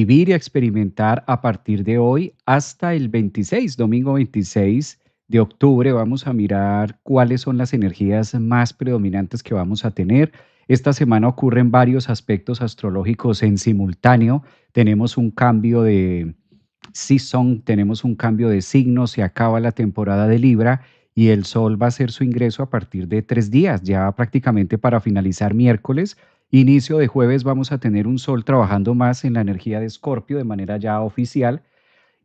vivir y experimentar a partir de hoy hasta el 26, domingo 26 de octubre. Vamos a mirar cuáles son las energías más predominantes que vamos a tener. Esta semana ocurren varios aspectos astrológicos en simultáneo. Tenemos un cambio de season, tenemos un cambio de signo, se acaba la temporada de Libra y el Sol va a hacer su ingreso a partir de 3 días, ya prácticamente para finalizar miércoles. Inicio de jueves vamos a tener un Sol trabajando más en la energía de Escorpio de manera ya oficial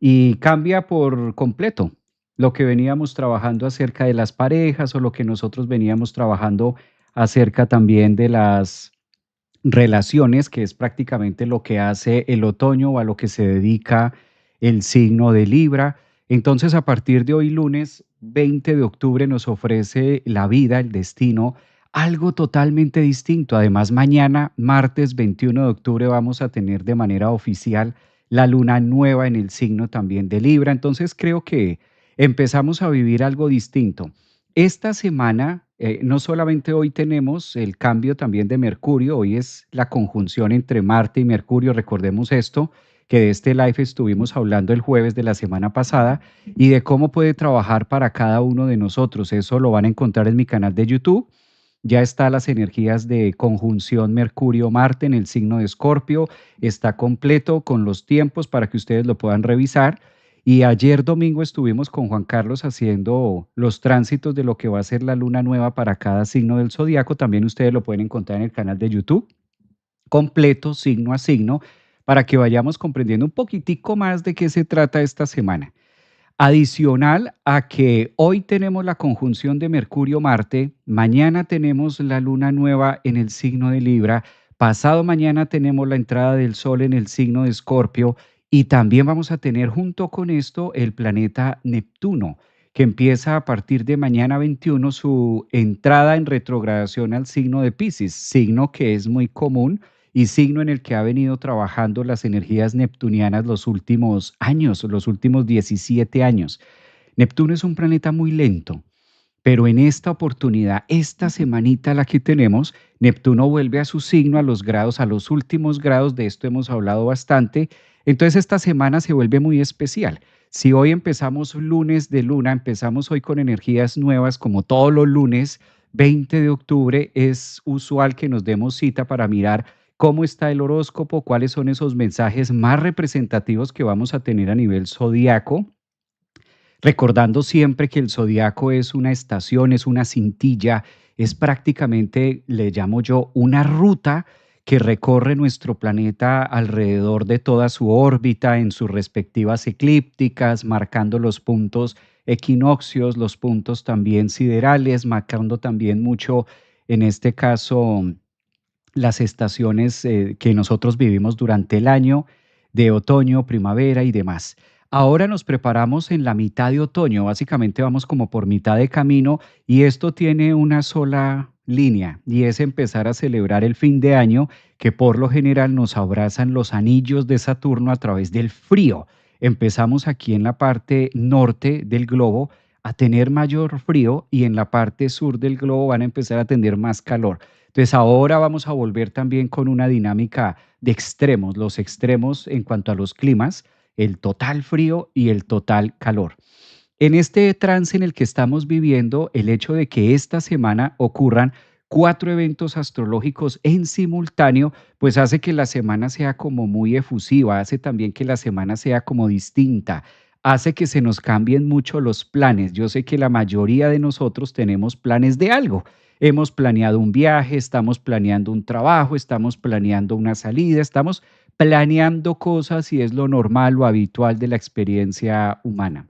y cambia por completo lo que veníamos trabajando acerca de las parejas o lo que nosotros veníamos trabajando acerca también de las relaciones, que es prácticamente lo que hace el otoño o a lo que se dedica el signo de Libra. Entonces, a partir de hoy, lunes 20 de octubre, nos ofrece la vida, el destino, algo totalmente distinto. Además, mañana, martes 21 de octubre, vamos a tener de manera oficial la luna nueva en el signo también de Libra. Entonces, creo que empezamos a vivir algo distinto. Esta semana, no solamente hoy tenemos el cambio también de Mercurio, hoy es la conjunción entre Marte y Mercurio, recordemos esto, que de este live estuvimos hablando el jueves de la semana pasada y de cómo puede trabajar para cada uno de nosotros. Eso lo van a encontrar en mi canal de YouTube. Ya está las energías de conjunción Mercurio-Marte en el signo de Escorpio, está completo con los tiempos para que ustedes lo puedan revisar. Y ayer domingo estuvimos con Juan Carlos haciendo los tránsitos de lo que va a ser la luna nueva para cada signo del zodiaco. También ustedes lo pueden encontrar en el canal de YouTube, completo, signo a signo, para que vayamos comprendiendo un poquitico más de qué se trata esta semana. Adicional a que hoy tenemos la conjunción de Mercurio-Marte, mañana tenemos la luna nueva en el signo de Libra, pasado mañana tenemos la entrada del Sol en el signo de Escorpio y también vamos a tener junto con esto el planeta Neptuno, que empieza a partir de mañana 21 su entrada en retrogradación al signo de Piscis, signo que es muy común y signo en el que ha venido trabajando las energías neptunianas los últimos años, los últimos 17 años. Neptuno es un planeta muy lento, pero en esta oportunidad, esta semanita la que tenemos, Neptuno vuelve a su signo, a los grados, a los últimos grados, de esto hemos hablado bastante. Entonces esta semana se vuelve muy especial. Si hoy empezamos lunes de luna, empezamos hoy con energías nuevas, como todos los lunes, 20 de octubre, es usual que nos demos cita para mirar cómo está el horóscopo, cuáles son esos mensajes más representativos que vamos a tener a nivel zodiaco, recordando siempre que el zodiaco es una estación, es una cintilla, es prácticamente, le llamo yo, una ruta que recorre nuestro planeta alrededor de toda su órbita en sus respectivas eclípticas, marcando los puntos equinoccios, los puntos también siderales, marcando también mucho, en este caso, las estaciones que nosotros vivimos durante el año, de otoño, primavera y demás. Ahora nos preparamos en la mitad de otoño, básicamente vamos como por mitad de camino y esto tiene una sola línea y es empezar a celebrar el fin de año que por lo general nos abrazan los anillos de Saturno a través del frío. Empezamos aquí en la parte norte del globo a tener mayor frío y en la parte sur del globo van a empezar a tener más calor. Entonces ahora vamos a volver también con una dinámica de extremos, los extremos en cuanto a los climas, el total frío y el total calor. En este trance en el que estamos viviendo, el hecho de que esta semana ocurran 4 eventos astrológicos en simultáneo, pues hace que la semana sea como muy efusiva, hace también que la semana sea como distinta, hace que se nos cambien mucho los planes. Yo sé que la mayoría de nosotros tenemos planes de algo. Hemos planeado un viaje, estamos planeando un trabajo, estamos planeando una salida, estamos planeando cosas y es lo normal, lo habitual de la experiencia humana.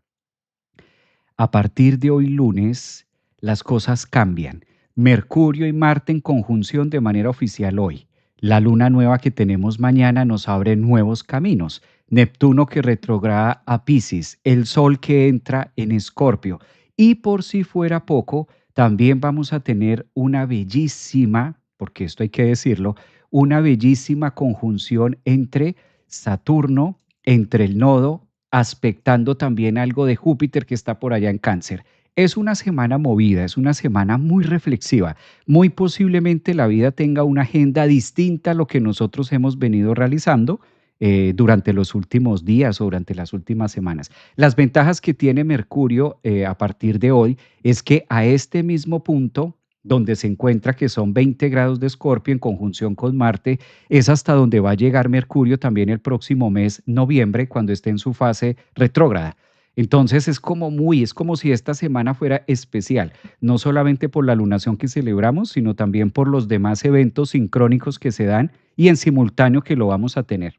A partir de hoy lunes, las cosas cambian. Mercurio y Marte en conjunción de manera oficial hoy. La luna nueva que tenemos mañana nos abre nuevos caminos. Neptuno que retrograda a Piscis, el Sol que entra en Escorpio. Y por si fuera poco, también vamos a tener una bellísima, porque esto hay que decirlo, una bellísima conjunción entre Saturno, entre el nodo aspectando también algo de Júpiter que está por allá en Cáncer. Es una semana movida, es una semana muy reflexiva. Muy posiblemente la vida tenga una agenda distinta a lo que nosotros hemos venido realizando. durante los últimos días o durante las últimas semanas. Las ventajas que tiene Mercurio a partir de hoy es que a este mismo punto donde se encuentra, que son 20 grados de Escorpio en conjunción con Marte, es hasta donde va a llegar Mercurio también el próximo mes, noviembre, cuando esté en su fase retrógrada. Entonces es como si esta semana fuera especial, no solamente por la lunación que celebramos, sino también por los demás eventos sincrónicos que se dan y en simultáneo que lo vamos a tener.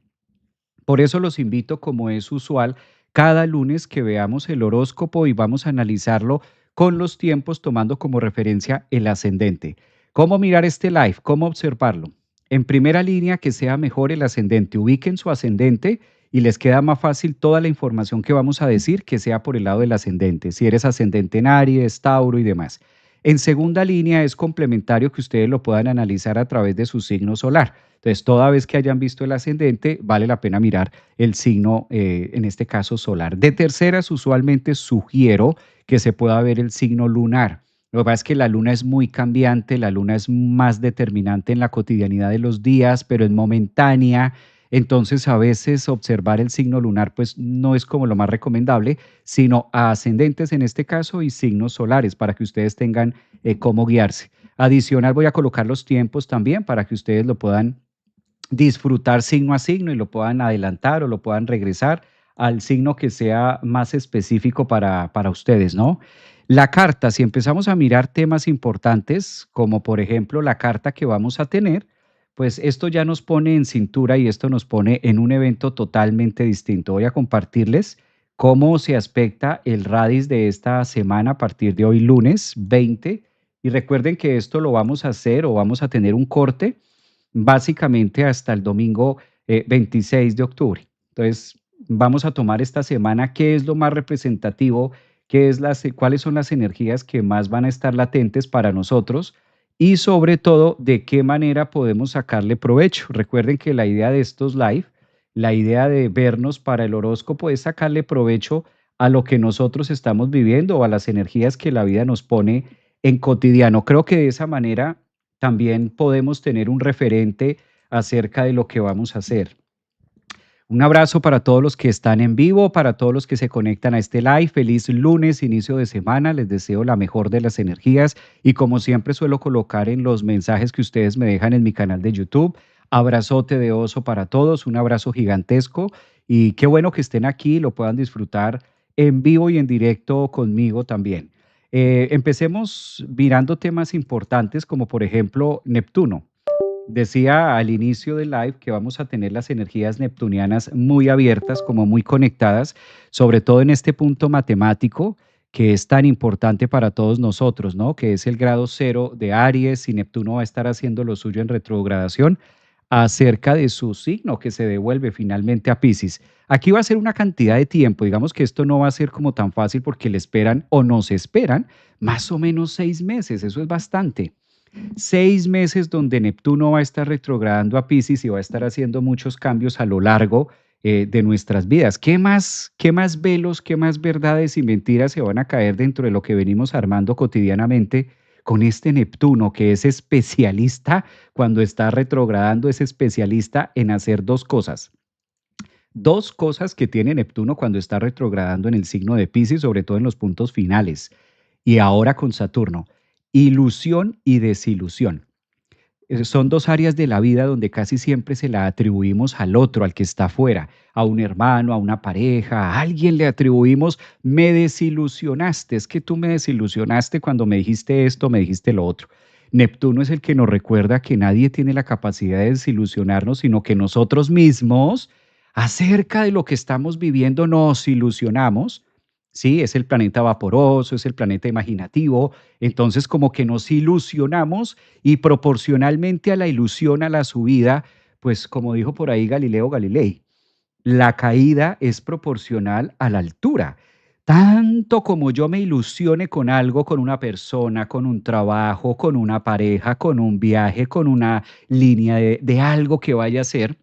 Por eso los invito, como es usual, cada lunes que veamos el horóscopo y vamos a analizarlo con los tiempos, tomando como referencia el ascendente. ¿Cómo mirar este live? ¿Cómo observarlo? En primera línea, que sea mejor el ascendente. Ubiquen su ascendente y les queda más fácil toda la información que vamos a decir que sea por el lado del ascendente. Si eres ascendente en Aries, Tauro y demás. En segunda línea es complementario que ustedes lo puedan analizar a través de su signo solar. Entonces, toda vez que hayan visto el ascendente, vale la pena mirar el signo, en este caso solar. De terceras, usualmente sugiero que se pueda ver el signo lunar. Lo que pasa es que la luna es muy cambiante, la luna es más determinante en la cotidianidad de los días, pero es momentánea. Entonces, a veces observar el signo lunar, pues no es como lo más recomendable, sino a ascendentes en este caso y signos solares para que ustedes tengan cómo guiarse. Adicional, voy a colocar los tiempos también para que ustedes lo puedan disfrutar signo a signo y lo puedan adelantar o lo puedan regresar al signo que sea más específico para ustedes, ¿no? La carta, si empezamos a mirar temas importantes, como por ejemplo la carta que vamos a tener, pues esto ya nos pone en cintura y esto nos pone en un evento totalmente distinto. Voy a compartirles cómo se aspecta el radis de esta semana a partir de hoy, lunes 20. Y recuerden que esto lo vamos a hacer o vamos a tener un corte básicamente hasta el domingo 26 de octubre. Entonces, vamos a tomar esta semana qué es lo más representativo, cuáles son las energías que más van a estar latentes para nosotros y sobre todo de qué manera podemos sacarle provecho. Recuerden que la idea de estos live, la idea de vernos para el horóscopo es sacarle provecho a lo que nosotros estamos viviendo o a las energías que la vida nos pone en cotidiano. Creo que de esa manera también podemos tener un referente acerca de lo que vamos a hacer. Un abrazo para todos los que están en vivo, para todos los que se conectan a este live. Feliz lunes, inicio de semana. Les deseo la mejor de las energías y como siempre suelo colocar en los mensajes que ustedes me dejan en mi canal de YouTube, abrazote de oso para todos, un abrazo gigantesco y qué bueno que estén aquí y lo puedan disfrutar en vivo y en directo conmigo también. Empecemos mirando temas importantes como por ejemplo Neptuno. Decía al inicio del live que vamos a tener las energías neptunianas muy abiertas, como muy conectadas, sobre todo en este punto matemático que es tan importante para todos nosotros, ¿no? Que es el grado cero de Aries y Neptuno va a estar haciendo lo suyo en retrogradación acerca de su signo que se devuelve finalmente a Piscis. Aquí va a ser una cantidad de tiempo, digamos que esto no va a ser como tan fácil porque le esperan o nos esperan más o menos 6 meses, eso es bastante. 6 meses donde Neptuno va a estar retrogradando a Piscis y va a estar haciendo muchos cambios a lo largo de nuestras vidas. Qué más velos, qué más verdades y mentiras se van a caer dentro de lo que venimos armando cotidianamente con este Neptuno que es especialista cuando está retrogradando, es especialista en hacer dos cosas. Dos cosas que tiene Neptuno cuando está retrogradando en el signo de Piscis, sobre todo en los puntos finales. Y ahora con Saturno, ilusión y desilusión. Son dos áreas de la vida donde casi siempre se la atribuimos al otro, al que está afuera, a un hermano, a una pareja, a alguien le atribuimos, me desilusionaste, es que tú me desilusionaste cuando me dijiste esto, me dijiste lo otro. Neptuno es el que nos recuerda que nadie tiene la capacidad de desilusionarnos, sino que nosotros mismos, acerca de lo que estamos viviendo, nos ilusionamos. Sí, es el planeta vaporoso, es el planeta imaginativo. Entonces, como que nos ilusionamos y proporcionalmente a la ilusión, a la subida, pues como dijo por ahí Galileo Galilei, la caída es proporcional a la altura. Tanto como yo me ilusione con algo, con una persona, con un trabajo, con una pareja, con un viaje, con una línea de algo que vaya a ser,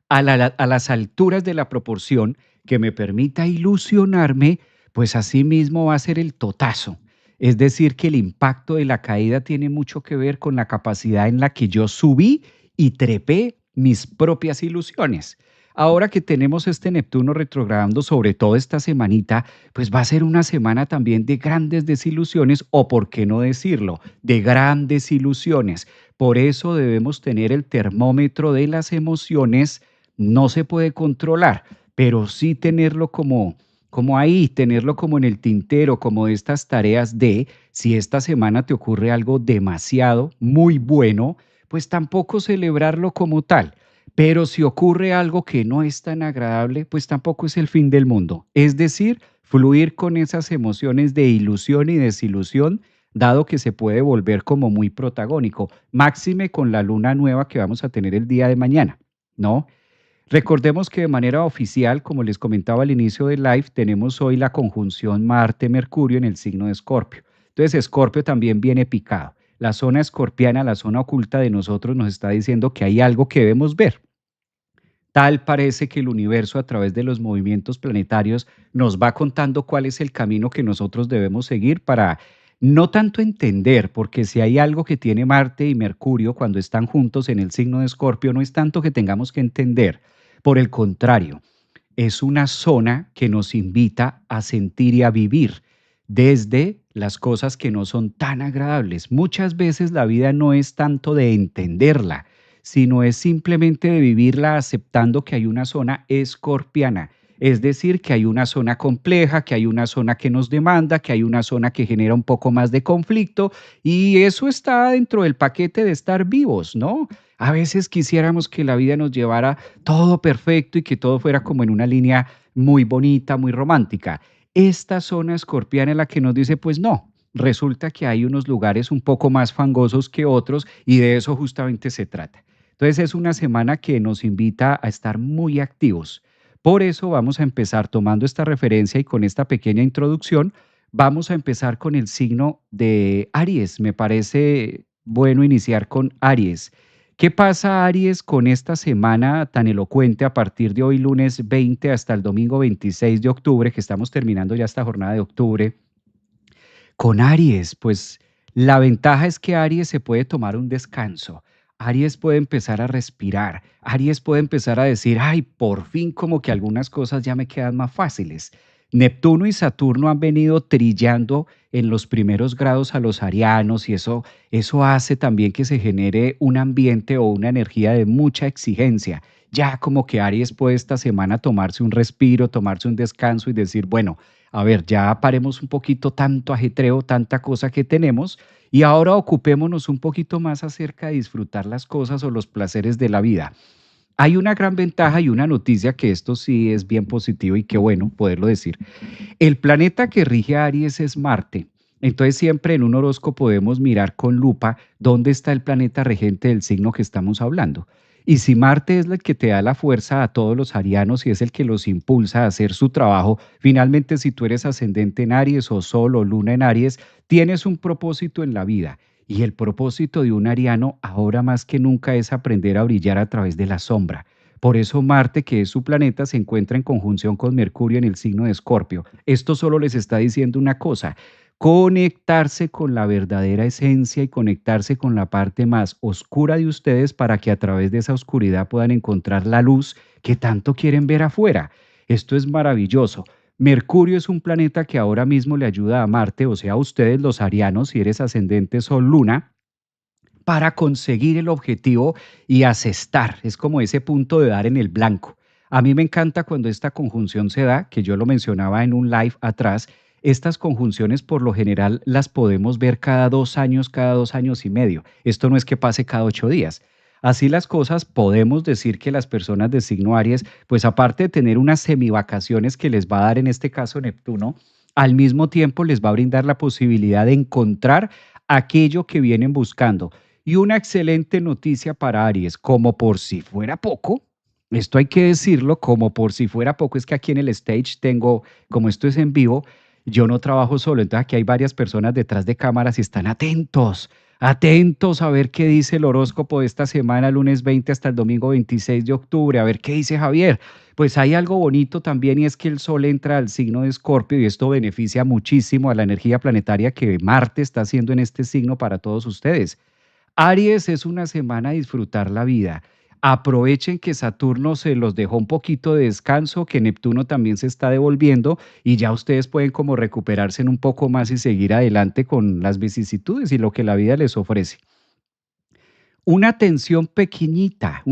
a las alturas de la proporción que me permita ilusionarme, pues así mismo va a ser el totazo. Es decir, que el impacto de la caída tiene mucho que ver con la capacidad en la que yo subí y trepé mis propias ilusiones. Ahora que tenemos este Neptuno retrogradando, sobre todo esta semanita, pues va a ser una semana también de grandes desilusiones, o por qué no decirlo, de grandes ilusiones. Por eso debemos tener el termómetro de las emociones, no se puede controlar, pero sí tenerlo como ahí, tenerlo como en el tintero, como de estas tareas de, si esta semana te ocurre algo demasiado, muy bueno, pues tampoco celebrarlo como tal. Pero si ocurre algo que no es tan agradable, pues tampoco es el fin del mundo. Es decir, fluir con esas emociones de ilusión y desilusión, dado que se puede volver como muy protagónico, máxime con la luna nueva que vamos a tener el día de mañana, ¿no? Recordemos que de manera oficial, como les comentaba al inicio del live, tenemos hoy la conjunción Marte-Mercurio en el signo de Escorpio. Entonces, Escorpio también viene picado. La zona escorpiana, la zona oculta de nosotros, nos está diciendo que hay algo que debemos ver. Tal parece que el universo a través de los movimientos planetarios nos va contando cuál es el camino que nosotros debemos seguir para no tanto entender, porque si hay algo que tiene Marte y Mercurio cuando están juntos en el signo de Escorpio, no es tanto que tengamos que entender. Por el contrario, es una zona que nos invita a sentir y a vivir desde las cosas que no son tan agradables. Muchas veces la vida no es tanto de entenderla, sino es simplemente de vivirla aceptando que hay una zona escorpiana. Es decir, que hay una zona compleja, que hay una zona que nos demanda, que hay una zona que genera un poco más de conflicto y eso está dentro del paquete de estar vivos, ¿no? A veces quisiéramos que la vida nos llevara todo perfecto y que todo fuera como en una línea muy bonita, muy romántica. Esta zona escorpiana es la que nos dice, pues no, resulta que hay unos lugares un poco más fangosos que otros y de eso justamente se trata. Entonces es una semana que nos invita a estar muy activos. Por eso vamos a empezar tomando esta referencia y con esta pequeña introducción, vamos a empezar con el signo de Aries. Me parece bueno iniciar con Aries. ¿Qué pasa, Aries, con esta semana tan elocuente a partir de hoy, lunes 20, hasta el domingo 26 de octubre, que estamos terminando ya esta jornada de octubre? Con Aries, pues la ventaja es que Aries se puede tomar un descanso. Aries puede empezar a respirar. Aries puede empezar a decir, ay, por fin como que algunas cosas ya me quedan más fáciles. Neptuno y Saturno han venido trillando en los primeros grados a los arianos y eso hace también que se genere un ambiente o una energía de mucha exigencia. Ya como que Aries puede esta semana tomarse un respiro, tomarse un descanso y decir, bueno, a ver, ya paremos un poquito tanto ajetreo, tanta cosa que tenemos y ahora ocupémonos un poquito más acerca de disfrutar las cosas o los placeres de la vida. Hay una gran ventaja y una noticia que esto sí es bien positivo y qué bueno poderlo decir. El planeta que rige a Aries es Marte. Entonces siempre en un horóscopo podemos mirar con lupa dónde está el planeta regente del signo que estamos hablando. Y si Marte es el que te da la fuerza a todos los arianos y es el que los impulsa a hacer su trabajo, finalmente si tú eres ascendente en Aries o Sol o Luna en Aries, tienes un propósito en la vida. Y el propósito de un ariano ahora más que nunca es aprender a brillar a través de la sombra. Por eso Marte, que es su planeta, se encuentra en conjunción con Mercurio en el signo de Escorpio. Esto solo les está diciendo una cosa, conectarse con la verdadera esencia y conectarse con la parte más oscura de ustedes para que a través de esa oscuridad puedan encontrar la luz que tanto quieren ver afuera. Esto es maravilloso. Mercurio es un planeta que ahora mismo le ayuda a Marte, o sea, a ustedes los arianos, si eres ascendente Sol Luna, para conseguir el objetivo y asestar. Es como ese punto de dar en el blanco. A mí me encanta cuando esta conjunción se da, que yo lo mencionaba en un live atrás. Estas conjunciones por lo general las podemos ver cada 2 años y medio. Esto no es que pase cada 8 días. Así las cosas, podemos decir que las personas de signo Aries, pues aparte de tener unas semivacaciones que les va a dar en este caso Neptuno, al mismo tiempo les va a brindar la posibilidad de encontrar aquello que vienen buscando. Y una excelente noticia para Aries, como por si fuera poco, esto hay que decirlo, como por si fuera poco, es que aquí en el stage tengo, como esto es en vivo, yo no trabajo solo, entonces aquí hay varias personas detrás de cámaras y están atentos, atentos a ver qué dice el horóscopo de esta semana, lunes 20 hasta el domingo 26 de octubre, a ver qué dice Javier. Pues hay algo bonito también y es que el Sol entra al signo de Escorpio y esto beneficia muchísimo a la energía planetaria que Marte está haciendo en este signo para todos ustedes. Aries es una semana a disfrutar la vida. Aprovechen que Saturno se los dejó un poquito de descanso, que Neptuno también se está devolviendo y ya ustedes pueden como recuperarse en un poco más y seguir adelante con las vicisitudes y lo que la vida les ofrece. Una tensión pequeñita,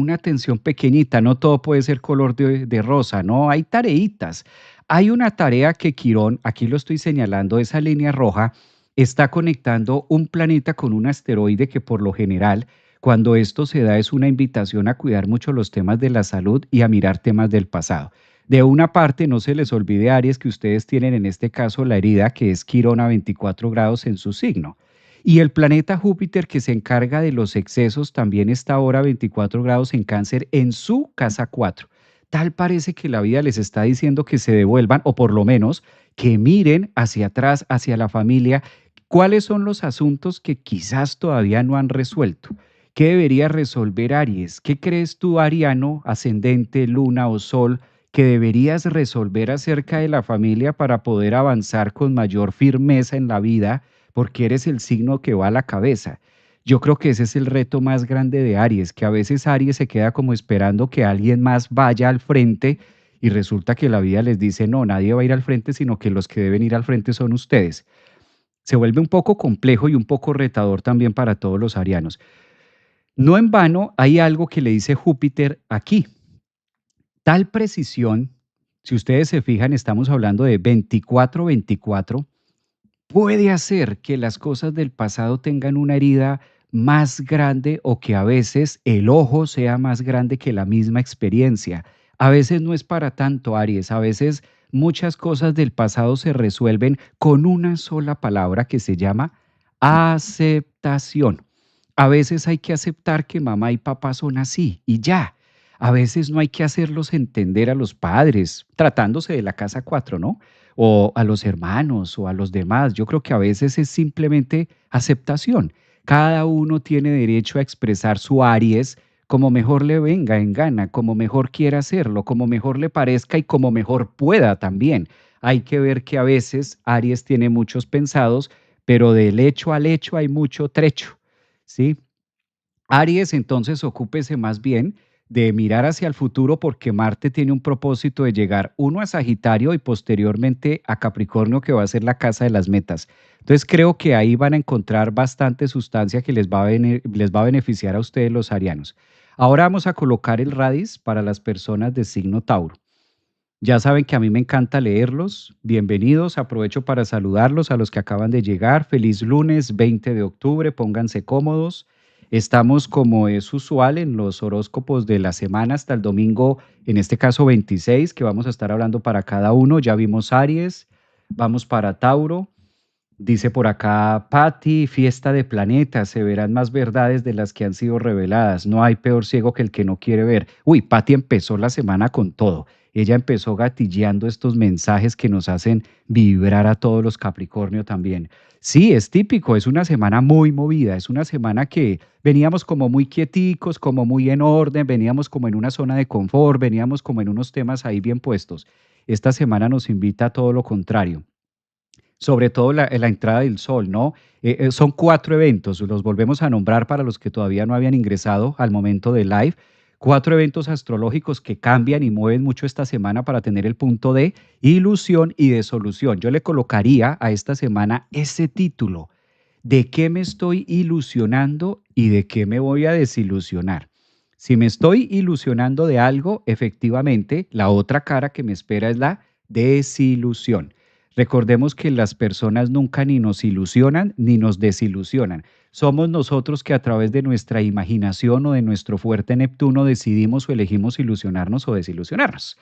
no todo puede ser color de rosa, no, hay tareitas. Hay una tarea que Quirón, aquí lo estoy señalando, esa línea roja, está conectando un planeta con un asteroide que por lo general, cuando esto se da, es una invitación a cuidar mucho los temas de la salud y a mirar temas del pasado. De una parte, no se les olvide, Aries, que ustedes tienen en este caso la herida que es Quirón a 24 grados en su signo. Y el planeta Júpiter, que se encarga de los excesos, también está ahora a 24 grados en Cáncer en su casa 4. Tal parece que la vida les está diciendo que se devuelvan o por lo menos que miren hacia atrás, hacia la familia, cuáles son los asuntos que quizás todavía no han resuelto. ¿Qué debería resolver Aries? ¿Qué crees tú, Ariano, ascendente, luna o sol, que deberías resolver acerca de la familia para poder avanzar con mayor firmeza en la vida? Porque eres el signo que va a la cabeza. Yo creo que ese es el reto más grande de Aries, que a veces Aries se queda como esperando que alguien más vaya al frente y resulta que la vida les dice, no, nadie va a ir al frente, sino que los que deben ir al frente son ustedes. Se vuelve un poco complejo y un poco retador también para todos los arianos. No en vano hay algo que le dice Júpiter aquí. Tal precisión, si ustedes se fijan, estamos hablando de 24-24, puede hacer que las cosas del pasado tengan una herida más grande o que a veces el ojo sea más grande que la misma experiencia. A veces no es para tanto, Aries, a veces muchas cosas del pasado se resuelven con una sola palabra que se llama aceptación. A veces hay que aceptar que mamá y papá son así y ya. A veces no hay que hacerlos entender a los padres, tratándose de la casa 4, ¿no? O a los hermanos o a los demás. Yo creo que a veces es simplemente aceptación. Cada uno tiene derecho a expresar su Aries como mejor le venga en gana, como mejor quiera hacerlo, como mejor le parezca y como mejor pueda también. Hay que ver que a veces Aries tiene muchos pensados, pero del hecho al hecho hay mucho trecho, ¿sí? Aries, entonces ocúpese más bien de mirar hacia el futuro porque Marte tiene un propósito de llegar uno a Sagitario y posteriormente a Capricornio, que va a ser la casa de las metas. Entonces creo que ahí van a encontrar bastante sustancia que les va a beneficiar a ustedes los arianos. Ahora vamos a colocar el radis para las personas de signo Tauro. Ya saben que a mí me encanta leerlos. Bienvenidos. Aprovecho para saludarlos a los que acaban de llegar. Feliz lunes 20 de octubre. Pónganse cómodos. Estamos como es usual en los horóscopos de la semana hasta el domingo, en este caso 26, que vamos a estar hablando para cada uno. Ya vimos Aries, vamos para Tauro. Dice por acá Patti, fiesta de planetas, se verán más verdades de las que han sido reveladas. No hay peor ciego que el que no quiere ver. Uy, Patti empezó la semana con todo. Ella empezó gatilleando estos mensajes que nos hacen vibrar a todos los Capricornio también. Sí, es típico, es una semana muy movida, es una semana que veníamos como muy quieticos, como muy en orden, veníamos como en una zona de confort, veníamos como en unos temas ahí bien puestos. Esta semana nos invita a todo lo contrario, sobre todo la entrada del sol, ¿no? Son 4 eventos, los volvemos a nombrar para los que todavía no habían ingresado al momento del live. 4 eventos astrológicos que cambian y mueven mucho esta semana para tener el punto de ilusión y de solución. Yo le colocaría a esta semana ese título: ¿de qué me estoy ilusionando y de qué me voy a desilusionar? Si me estoy ilusionando de algo, efectivamente, la otra cara que me espera es la desilusión. Recordemos que las personas nunca ni nos ilusionan ni nos desilusionan. Somos nosotros que a través de nuestra imaginación o de nuestro fuerte Neptuno decidimos o elegimos ilusionarnos o desilusionarnos.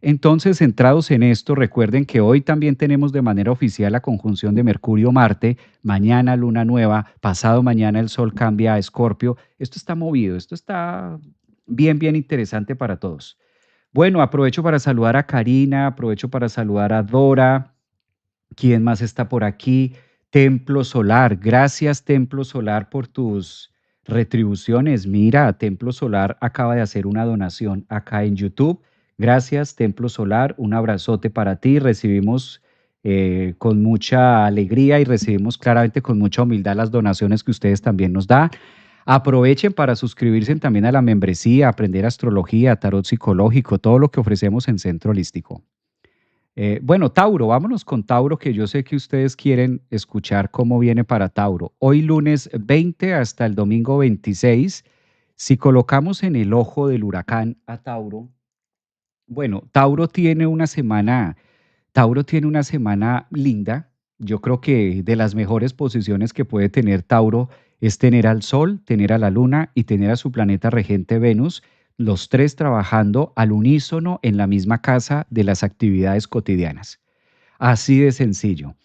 Entonces, centrados en esto, recuerden que hoy también tenemos de manera oficial la conjunción de Mercurio-Marte, mañana luna nueva, pasado mañana el Sol cambia a Escorpio. Esto está movido, esto está bien, bien interesante para todos. Bueno, aprovecho para saludar a Karina, aprovecho para saludar a Dora. ¿Quién más está por aquí? Templo Solar. Gracias, Templo Solar, por tus retribuciones. Mira, Templo Solar acaba de hacer una donación acá en YouTube. Gracias, Templo Solar. Un abrazote para ti. Recibimos con mucha alegría y recibimos claramente con mucha humildad las donaciones que ustedes también nos dan. Aprovechen para suscribirse también a la membresía, aprender astrología, tarot psicológico, todo lo que ofrecemos en Centro Holístico. Bueno, Tauro, vámonos con Tauro, que yo sé que ustedes quieren escuchar cómo viene para Tauro. Hoy lunes 20 hasta el domingo 26, si colocamos en el ojo del huracán a Tauro, bueno, Tauro tiene una semana linda. Yo creo que de las mejores posiciones que puede tener Tauro es tener al Sol, tener a la Luna y tener a su planeta regente Venus, los tres trabajando al unísono en la misma casa de las actividades cotidianas. Así de sencillo.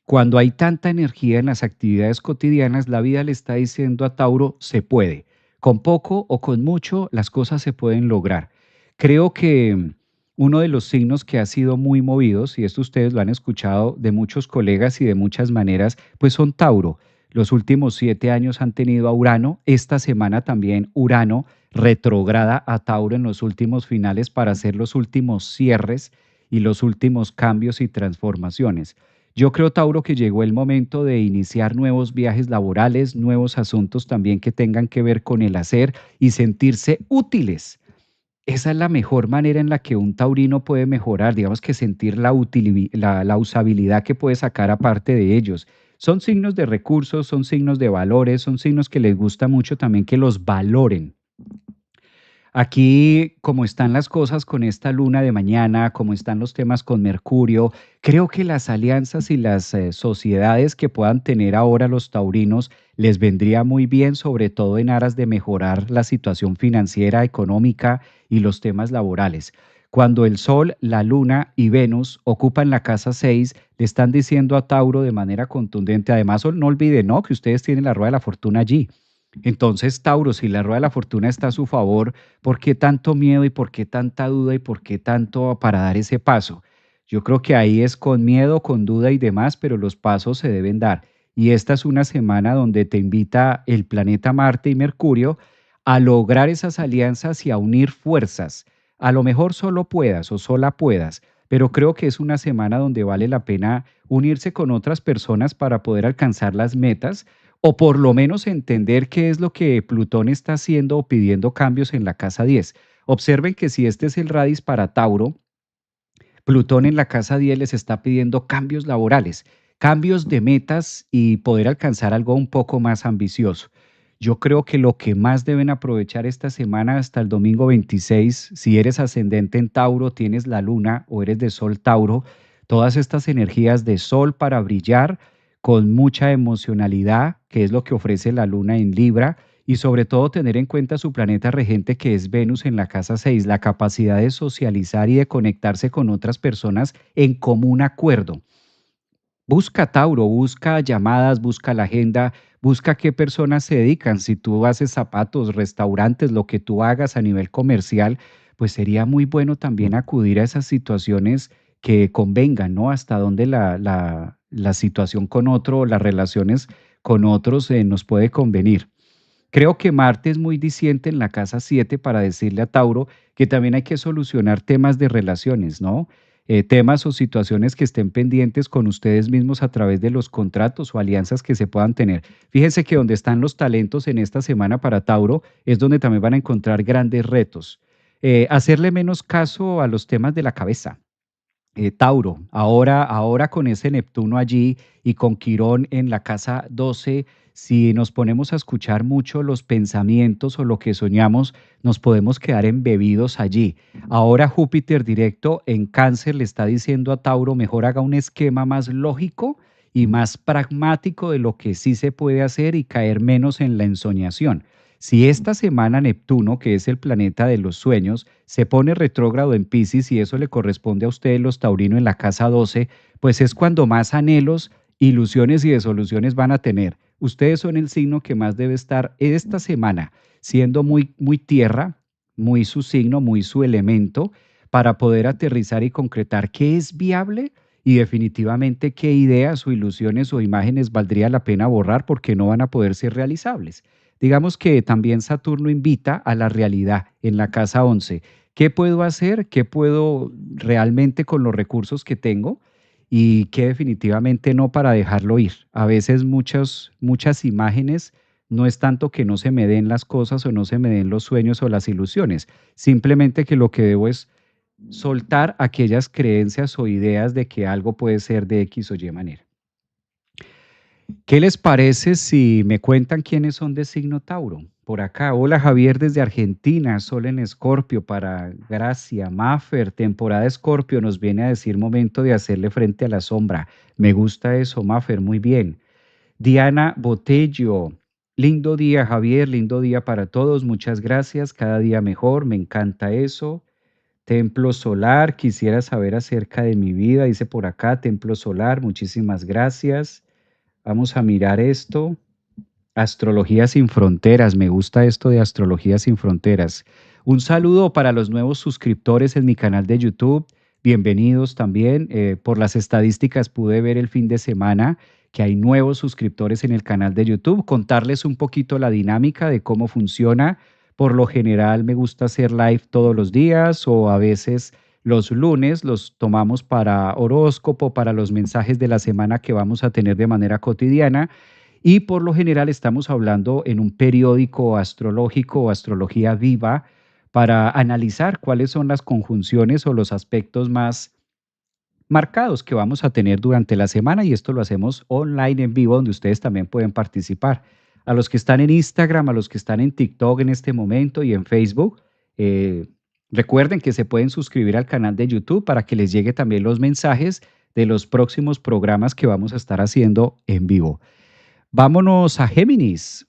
Cuando hay tanta energía en las actividades cotidianas, la vida le está diciendo a Tauro, se puede. Con poco o con mucho, las cosas se pueden lograr. Creo que uno de los signos que ha sido muy movidos, y esto ustedes lo han escuchado de muchos colegas y de muchas maneras, pues son Tauro. Los últimos 7 años han tenido a Urano. Esta semana también Urano retrograda a Tauro en los últimos finales para hacer los últimos cierres y los últimos cambios y transformaciones. Yo creo, Tauro, que llegó el momento de iniciar nuevos viajes laborales, nuevos asuntos también que tengan que ver con el hacer y sentirse útiles. Esa es la mejor manera en la que un taurino puede mejorar, digamos que sentir la usabilidad que puede sacar aparte de ellos. Son signos de recursos, son signos de valores, son signos que les gusta mucho también que los valoren. Aquí, como están las cosas con esta luna de mañana, como están los temas con Mercurio, creo que las alianzas y las sociedades que puedan tener ahora los taurinos les vendría muy bien, sobre todo en aras de mejorar la situación financiera, económica y los temas laborales. Cuando el Sol, la Luna y Venus ocupan la casa 6, le están diciendo a Tauro de manera contundente, además no olviden, ¿no?, que ustedes tienen la rueda de la fortuna allí. Entonces, Tauro, si la rueda de la fortuna está a su favor, ¿por qué tanto miedo y por qué tanta duda y por qué tanto para dar ese paso? Yo creo que ahí es con miedo, con duda y demás, pero los pasos se deben dar. Y esta es una semana donde te invita el planeta Marte y Mercurio a lograr esas alianzas y a unir fuerzas. A lo mejor solo puedas o sola puedas, pero creo que es una semana donde vale la pena unirse con otras personas para poder alcanzar las metas o por lo menos entender qué es lo que Plutón está haciendo o pidiendo cambios en la casa 10. Observen que si este es el radis para Tauro, Plutón en la casa 10 les está pidiendo cambios laborales, cambios de metas y poder alcanzar algo un poco más ambicioso. Yo creo que lo que más deben aprovechar esta semana hasta el domingo 26, si eres ascendente en Tauro, tienes la luna o eres de Sol Tauro, todas estas energías de Sol para brillar con mucha emocionalidad, que es lo que ofrece la luna en Libra, y sobre todo tener en cuenta su planeta regente que es Venus en la casa 6, la capacidad de socializar y de conectarse con otras personas en común acuerdo. Busca Tauro, busca llamadas, busca la agenda, busca qué personas se dedican. Si tú haces zapatos, restaurantes, lo que tú hagas a nivel comercial, pues sería muy bueno también acudir a esas situaciones que convengan, ¿no? Hasta dónde la situación con otro, las relaciones con otros nos puede convenir. Creo que Marte es muy diciente en la casa 7 para decirle a Tauro que también hay que solucionar temas de relaciones, ¿no? Temas o situaciones que estén pendientes con ustedes mismos a través de los contratos o alianzas que se puedan tener. Fíjense que donde están los talentos en esta semana para Tauro es donde también van a encontrar grandes retos. Hacerle menos caso a los temas de la cabeza. Tauro, ahora con ese Neptuno allí y con Quirón en la casa 12, si nos ponemos a escuchar mucho los pensamientos o lo que soñamos, nos podemos quedar embebidos allí. Ahora Júpiter directo en Cáncer le está diciendo a Tauro, mejor haga un esquema más lógico y más pragmático de lo que sí se puede hacer y caer menos en la ensoñación. Si esta semana Neptuno, que es el planeta de los sueños, se pone retrógrado en Piscis y eso le corresponde a ustedes los taurinos en la casa 12, pues es cuando más anhelos, ilusiones y desoluciones van a tener. Ustedes son el signo que más debe estar esta semana, siendo muy, muy tierra, muy su signo, muy su elemento, para poder aterrizar y concretar qué es viable y definitivamente qué ideas o ilusiones o imágenes valdría la pena borrar porque no van a poder ser realizables. Digamos que también Saturno invita a la realidad en la casa 11. ¿Qué puedo hacer? ¿Qué puedo realmente con los recursos que tengo? Y qué definitivamente no para dejarlo ir. A veces muchas imágenes no es tanto que no se me den las cosas o no se me den los sueños o las ilusiones, simplemente que lo que debo es soltar aquellas creencias o ideas de que algo puede ser de X o Y manera. ¿Qué les parece si me cuentan quiénes son de signo Tauro? Por acá, hola Javier desde Argentina, Sol en Escorpio para Gracia, Mafer, temporada Escorpio nos viene a decir momento de hacerle frente a la sombra. Me gusta eso, Mafer, muy bien. Diana Botello, lindo día Javier, lindo día para todos, muchas gracias, cada día mejor, me encanta eso. Templo solar, quisiera saber acerca de mi vida, dice por acá, templo solar, muchísimas gracias. Vamos a mirar esto. Astrología sin fronteras, me gusta esto de Astrología sin fronteras. Un saludo para los nuevos suscriptores en mi canal de YouTube. Bienvenidos también. Por las estadísticas pude ver el fin de semana que hay nuevos suscriptores en el canal de YouTube. Contarles un poquito la dinámica de cómo funciona. Por lo general me gusta hacer live todos los días o a veces los lunes los tomamos para horóscopo, para los mensajes de la semana que vamos a tener de manera cotidiana. Y por lo general estamos hablando en un periódico astrológico o astrología viva para analizar cuáles son las conjunciones o los aspectos más marcados que vamos a tener durante la semana y esto lo hacemos online en vivo donde ustedes también pueden participar. A los que están en Instagram, a los que están en TikTok en este momento y en Facebook, eh, recuerden que se pueden suscribir al canal de YouTube para que les llegue también los mensajes de los próximos programas que vamos a estar haciendo en vivo. Vámonos a Géminis.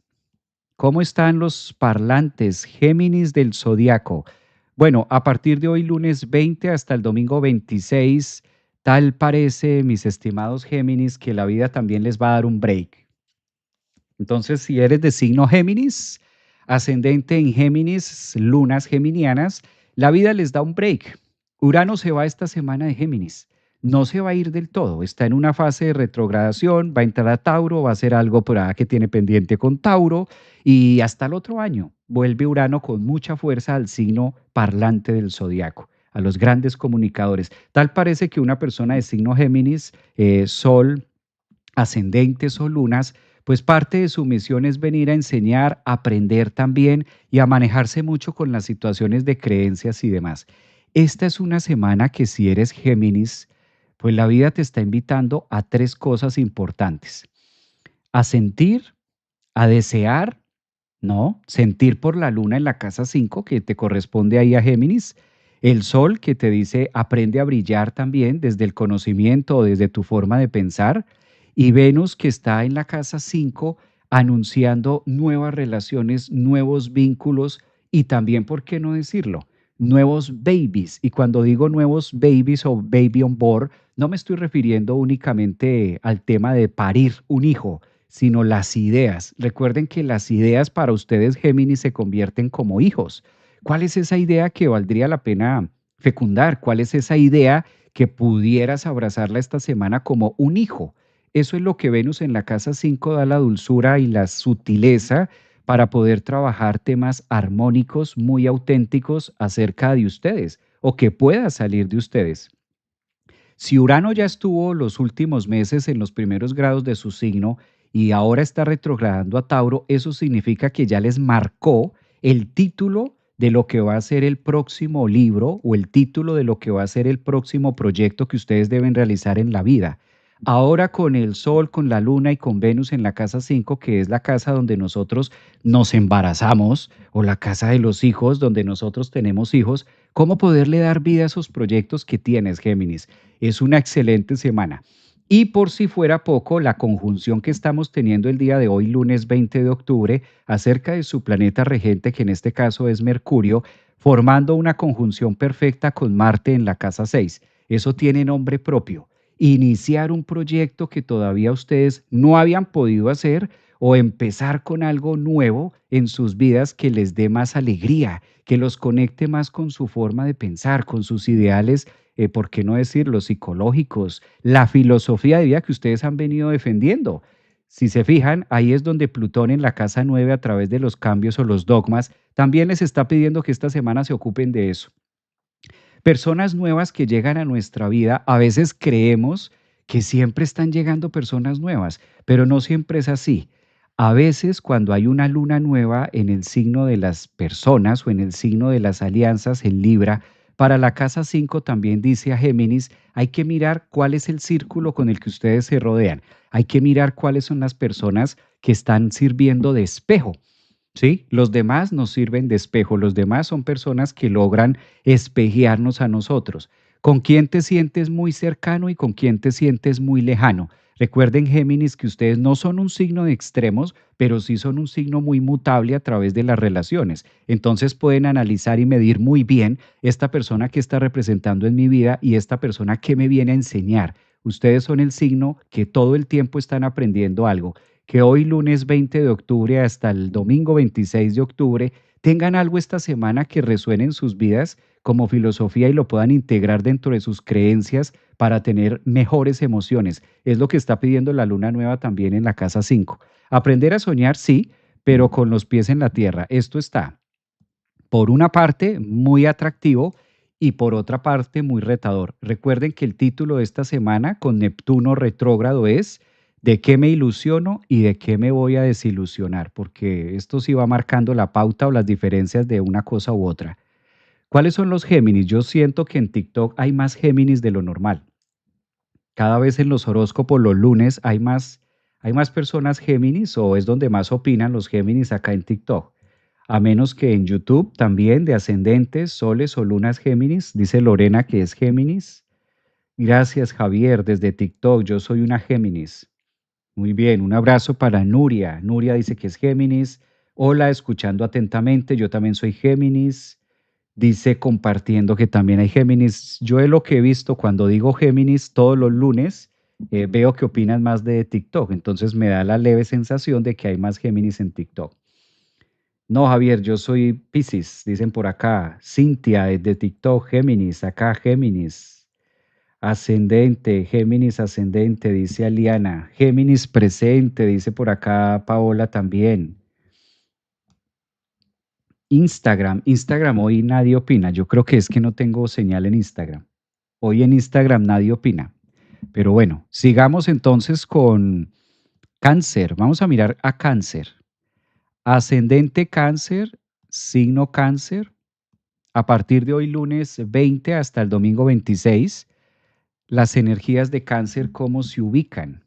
¿Cómo están los parlantes Géminis del zodiaco? Bueno, a partir de hoy, lunes 20 hasta el domingo 26, tal parece, mis estimados Géminis, que la vida también les va a dar un break. Entonces, si eres de signo Géminis, ascendente en Géminis, lunas geminianas, la vida les da un break. Urano se va esta semana de Géminis. No se va a ir del todo, está en una fase de retrogradación, va a entrar a Tauro, va a hacer algo por ahí que tiene pendiente con Tauro y hasta el otro año vuelve Urano con mucha fuerza al signo parlante del zodiaco, a los grandes comunicadores. Tal parece que una persona de signo Géminis, Sol, ascendentes o lunas, pues parte de su misión es venir a enseñar, aprender también y a manejarse mucho con las situaciones de creencias y demás. Esta es una semana que si eres Géminis, pues la vida te está invitando a tres cosas importantes. A sentir, a desear, ¿no? Sentir por la luna en la casa 5 que te corresponde ahí a Géminis. El sol que te dice aprende a brillar también desde el conocimiento o desde tu forma de pensar. Y Venus que está en la casa 5 anunciando nuevas relaciones, nuevos vínculos y también, ¿por qué no decirlo? Nuevos babies. Y cuando digo nuevos babies o baby on board, no me estoy refiriendo únicamente al tema de parir un hijo, sino las ideas. Recuerden que las ideas para ustedes, Géminis, se convierten como hijos. ¿Cuál es esa idea que valdría la pena fecundar? ¿Cuál es esa idea que pudieras abrazarla esta semana como un hijo? Eso es lo que Venus en la casa 5 da la dulzura y la sutileza para poder trabajar temas armónicos muy auténticos acerca de ustedes o que pueda salir de ustedes. Si Urano ya estuvo los últimos meses en los primeros grados de su signo y ahora está retrogradando a Tauro, eso significa que ya les marcó el título de lo que va a ser el próximo libro o el título de lo que va a ser el próximo proyecto que ustedes deben realizar en la vida. Ahora con el Sol, con la Luna y con Venus en la casa 5, que es la casa donde nosotros nos embarazamos, o la casa de los hijos, donde nosotros tenemos hijos, ¿cómo poderle dar vida a esos proyectos que tienes, Géminis? Es una excelente semana. Y por si fuera poco, la conjunción que estamos teniendo el día de hoy, lunes 20 de octubre, acerca de su planeta regente, que en este caso es Mercurio, formando una conjunción perfecta con Marte en la casa 6. Eso tiene nombre propio. Iniciar un proyecto que todavía ustedes no habían podido hacer o empezar con algo nuevo en sus vidas que les dé más alegría, que los conecte más con su forma de pensar, con sus ideales, ¿por qué no decirlo?, psicológicos, la filosofía de vida que ustedes han venido defendiendo. Si se fijan, ahí es donde Plutón en la casa 9 a través de los cambios o los dogmas, también les está pidiendo que esta semana se ocupen de eso. Personas nuevas que llegan a nuestra vida, a veces creemos que siempre están llegando personas nuevas, pero no siempre es así. A veces, cuando hay una luna nueva en el signo de las personas o en el signo de las alianzas en Libra, para la casa 5 también dice a Géminis, hay que mirar cuál es el círculo con el que ustedes se rodean. Hay que mirar cuáles son las personas que están sirviendo de espejo. ¿Sí? Los demás nos sirven de espejo, los demás son personas que logran espejearnos a nosotros. ¿Con quién te sientes muy cercano y con quién te sientes muy lejano? Recuerden, Géminis, que ustedes no son un signo de extremos, pero sí son un signo muy mutable a través de las relaciones. Entonces pueden analizar y medir muy bien esta persona que está representando en mi vida y esta persona que me viene a enseñar. Ustedes son el signo que todo el tiempo están aprendiendo algo, que hoy lunes 20 de octubre hasta el domingo 26 de octubre tengan algo esta semana que resuene en sus vidas como filosofía y lo puedan integrar dentro de sus creencias para tener mejores emociones. Es lo que está pidiendo la luna nueva también en la casa 5. Aprender a soñar, sí, pero con los pies en la tierra. Esto está, por una parte, muy atractivo y por otra parte, muy retador. Recuerden que el título de esta semana con Neptuno retrógrado es ¿de qué me ilusiono y de qué me voy a desilusionar? Porque esto sí va marcando la pauta o las diferencias de una cosa u otra. ¿Cuáles son los Géminis? Yo siento que en TikTok hay más Géminis de lo normal. Cada vez en los horóscopos los lunes hay más personas Géminis o es donde más opinan los Géminis acá en TikTok. A menos que en YouTube también de ascendentes, soles o lunas Géminis, dice Lorena que es Géminis. Gracias Javier, desde TikTok, yo soy una Géminis. Muy bien, un abrazo para Nuria. Nuria dice que es Géminis. Hola, escuchando atentamente, yo también soy Géminis. Dice compartiendo que también hay Géminis. Yo es lo que he visto cuando digo Géminis todos los lunes, veo que opinan más de TikTok, entonces me da la leve sensación de que hay más Géminis en TikTok. No, Javier, yo soy Piscis, dicen por acá. Cintia, desde TikTok, Géminis, acá Géminis. Ascendente, Géminis ascendente, dice Aliana. Géminis presente, dice por acá Paola también. Instagram hoy nadie opina. Yo creo que es que no tengo señal en Instagram. Hoy en Instagram nadie opina. Pero bueno, sigamos entonces con Cáncer. Vamos a mirar a Cáncer. Ascendente Cáncer, signo Cáncer. A partir de hoy lunes 20 hasta el domingo 26, las energías de Cáncer, ¿cómo se ubican?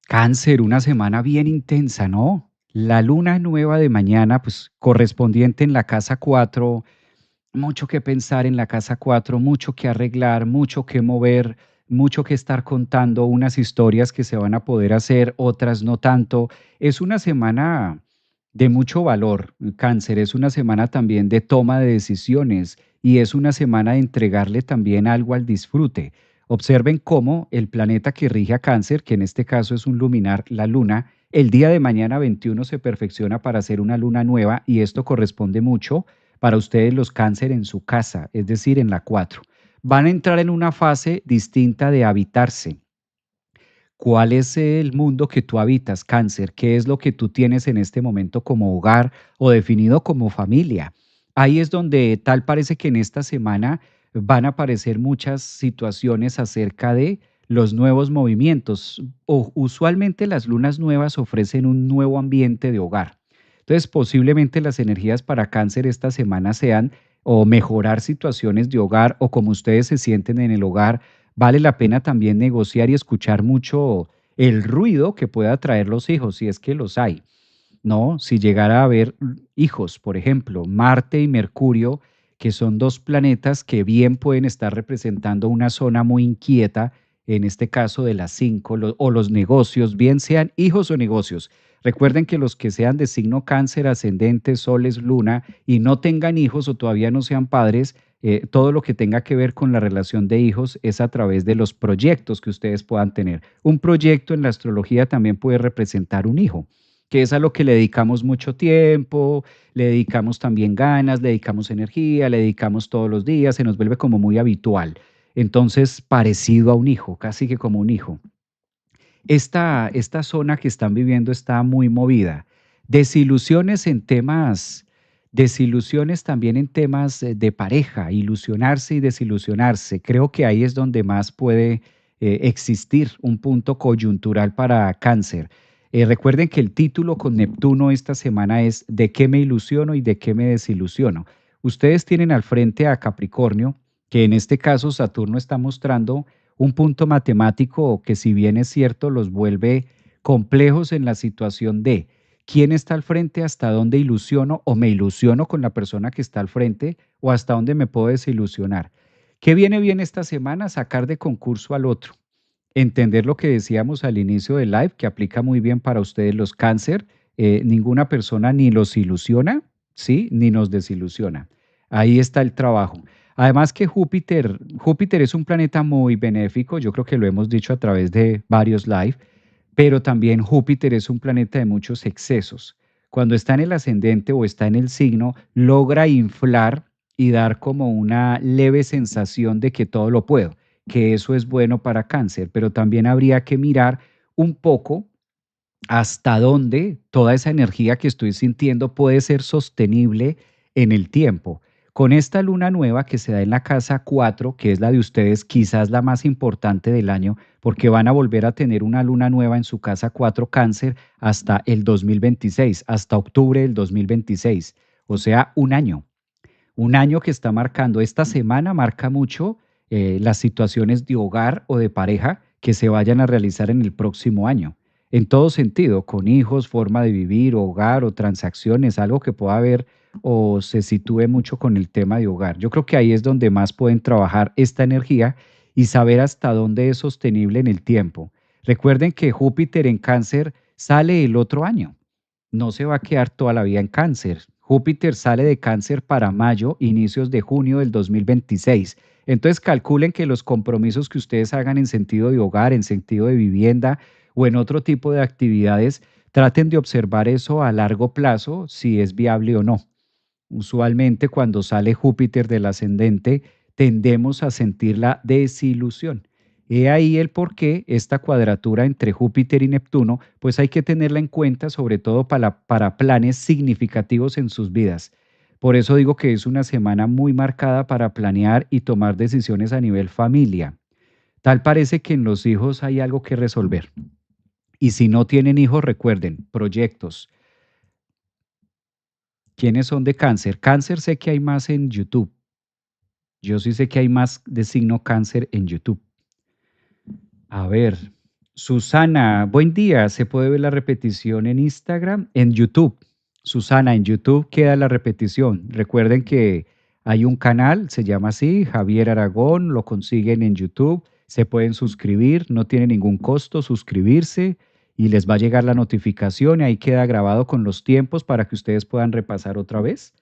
Cáncer, una semana bien intensa, ¿no? La luna nueva de mañana, pues correspondiente en la casa 4, mucho que pensar en la casa 4, mucho que arreglar, mucho que mover, mucho que estar contando, unas historias que se van a poder hacer, otras no tanto. Es una semana de mucho valor, Cáncer, es una semana también de toma de decisiones y es una semana de entregarle también algo al disfrute. Observen cómo el planeta que rige a Cáncer, que en este caso es un luminar, la luna, el día de mañana 21 se perfecciona para hacer una luna nueva y esto corresponde mucho para ustedes los Cáncer en su casa, es decir, en la 4. Van a entrar en una fase distinta de habitarse. ¿Cuál es el mundo que tú habitas, Cáncer? ¿Qué es lo que tú tienes en este momento como hogar o definido como familia? Ahí es donde tal parece que en esta semana van a aparecer muchas situaciones acerca de los nuevos movimientos. O, usualmente las lunas nuevas ofrecen un nuevo ambiente de hogar. Entonces, posiblemente las energías para Cáncer esta semana sean o mejorar situaciones de hogar o como ustedes se sienten en el hogar. Vale la pena también negociar y escuchar mucho el ruido que pueda traer los hijos, si es que los hay, ¿no? Si llegara a haber hijos, por ejemplo, Marte y Mercurio, que son dos planetas que bien pueden estar representando una zona muy inquieta, en este caso de las 5, o los negocios, bien sean hijos o negocios. Recuerden que los que sean de signo cáncer, ascendente, soles, luna, y no tengan hijos o todavía no sean padres, todo lo que tenga que ver con la relación de hijos es a través de los proyectos que ustedes puedan tener. Un proyecto en la astrología también puede representar un hijo, que es a lo que le dedicamos mucho tiempo, le dedicamos también ganas, le dedicamos energía, le dedicamos todos los días, se nos vuelve como muy habitual. Entonces, parecido a un hijo, casi que como un hijo. Esta zona que están viviendo está muy movida. Desilusiones en temas, desilusiones también en temas de pareja, ilusionarse y desilusionarse. Creo que ahí es donde más puede existir un punto coyuntural para Cáncer. Recuerden que el título con Neptuno esta semana es ¿De qué me ilusiono y de qué me desilusiono? Ustedes tienen al frente a Capricornio, que en este caso Saturno está mostrando un punto matemático que, si bien es cierto, los vuelve complejos en la situación de quién está al frente, hasta dónde ilusiono o me ilusiono con la persona que está al frente, o hasta dónde me puedo desilusionar. ¿Qué viene bien esta semana? Sacar de concurso al otro. Entender lo que decíamos al inicio del live, que aplica muy bien para ustedes los cáncer. Ninguna persona ni los ilusiona, ¿sí? Ni nos desilusiona. Ahí está el trabajo. Además que Júpiter es un planeta muy benéfico, yo creo que lo hemos dicho a través de varios live, pero también Júpiter es un planeta de muchos excesos. Cuando está en el ascendente o está en el signo, logra inflar y dar como una leve sensación de que todo lo puedo, que eso es bueno para Cáncer, pero también habría que mirar un poco hasta dónde toda esa energía que estoy sintiendo puede ser sostenible en el tiempo. Con esta luna nueva que se da en la casa 4, que es la de ustedes, quizás la más importante del año, porque van a volver a tener una luna nueva en su casa 4 Cáncer hasta el 2026, hasta octubre del 2026, o sea, un año que está marcando. Esta semana marca mucho las situaciones de hogar o de pareja que se vayan a realizar en el próximo año. En todo sentido, con hijos, forma de vivir, hogar o transacciones, algo que pueda haber o se sitúe mucho con el tema de hogar. Yo creo que ahí es donde más pueden trabajar esta energía y saber hasta dónde es sostenible en el tiempo. Recuerden que Júpiter en Cáncer sale el otro año, no se va a quedar toda la vida en Cáncer. Júpiter sale de Cáncer para mayo, inicios de junio del 2026. Entonces calculen que los compromisos que ustedes hagan en sentido de hogar, en sentido de vivienda o en otro tipo de actividades, traten de observar eso a largo plazo, si es viable o no. Usualmente cuando sale Júpiter del ascendente, tendemos a sentir la desilusión. He ahí el por qué esta cuadratura entre Júpiter y Neptuno, pues hay que tenerla en cuenta, sobre todo para planes significativos en sus vidas. Por eso digo que es una semana muy marcada para planear y tomar decisiones a nivel familia. Tal parece que en los hijos hay algo que resolver. Y si no tienen hijos, recuerden, proyectos. ¿Quiénes son de Cáncer? Cáncer sé que hay más en YouTube. Yo sí sé que hay más de signo Cáncer en YouTube. A ver, Susana, buen día. ¿Se puede ver la repetición en Instagram? En YouTube. Susana, en YouTube queda la repetición. Recuerden que hay un canal, se llama así, Javier Aragón, lo consiguen en YouTube. Se pueden suscribir, no tiene ningún costo suscribirse y les va a llegar la notificación y ahí queda grabado con los tiempos para que ustedes puedan repasar otra vez.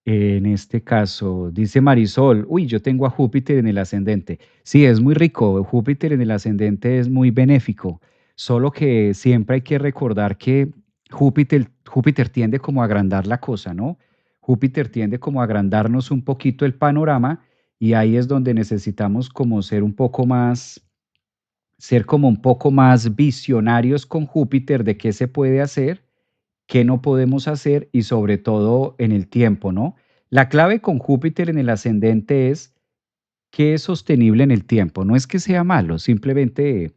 En este caso, dice Marisol, uy, yo tengo a Júpiter en el ascendente. Sí, es muy rico, Júpiter en el ascendente es muy benéfico, solo que siempre hay que recordar que Júpiter tiende como a agrandar la cosa, ¿no? Júpiter tiende como a agrandarnos un poquito el panorama y ahí es donde necesitamos como ser como un poco más visionarios con Júpiter de qué se puede hacer, qué no podemos hacer y sobre todo en el tiempo, ¿no? La clave con Júpiter en el ascendente es que es sostenible en el tiempo. No es que sea malo, simplemente,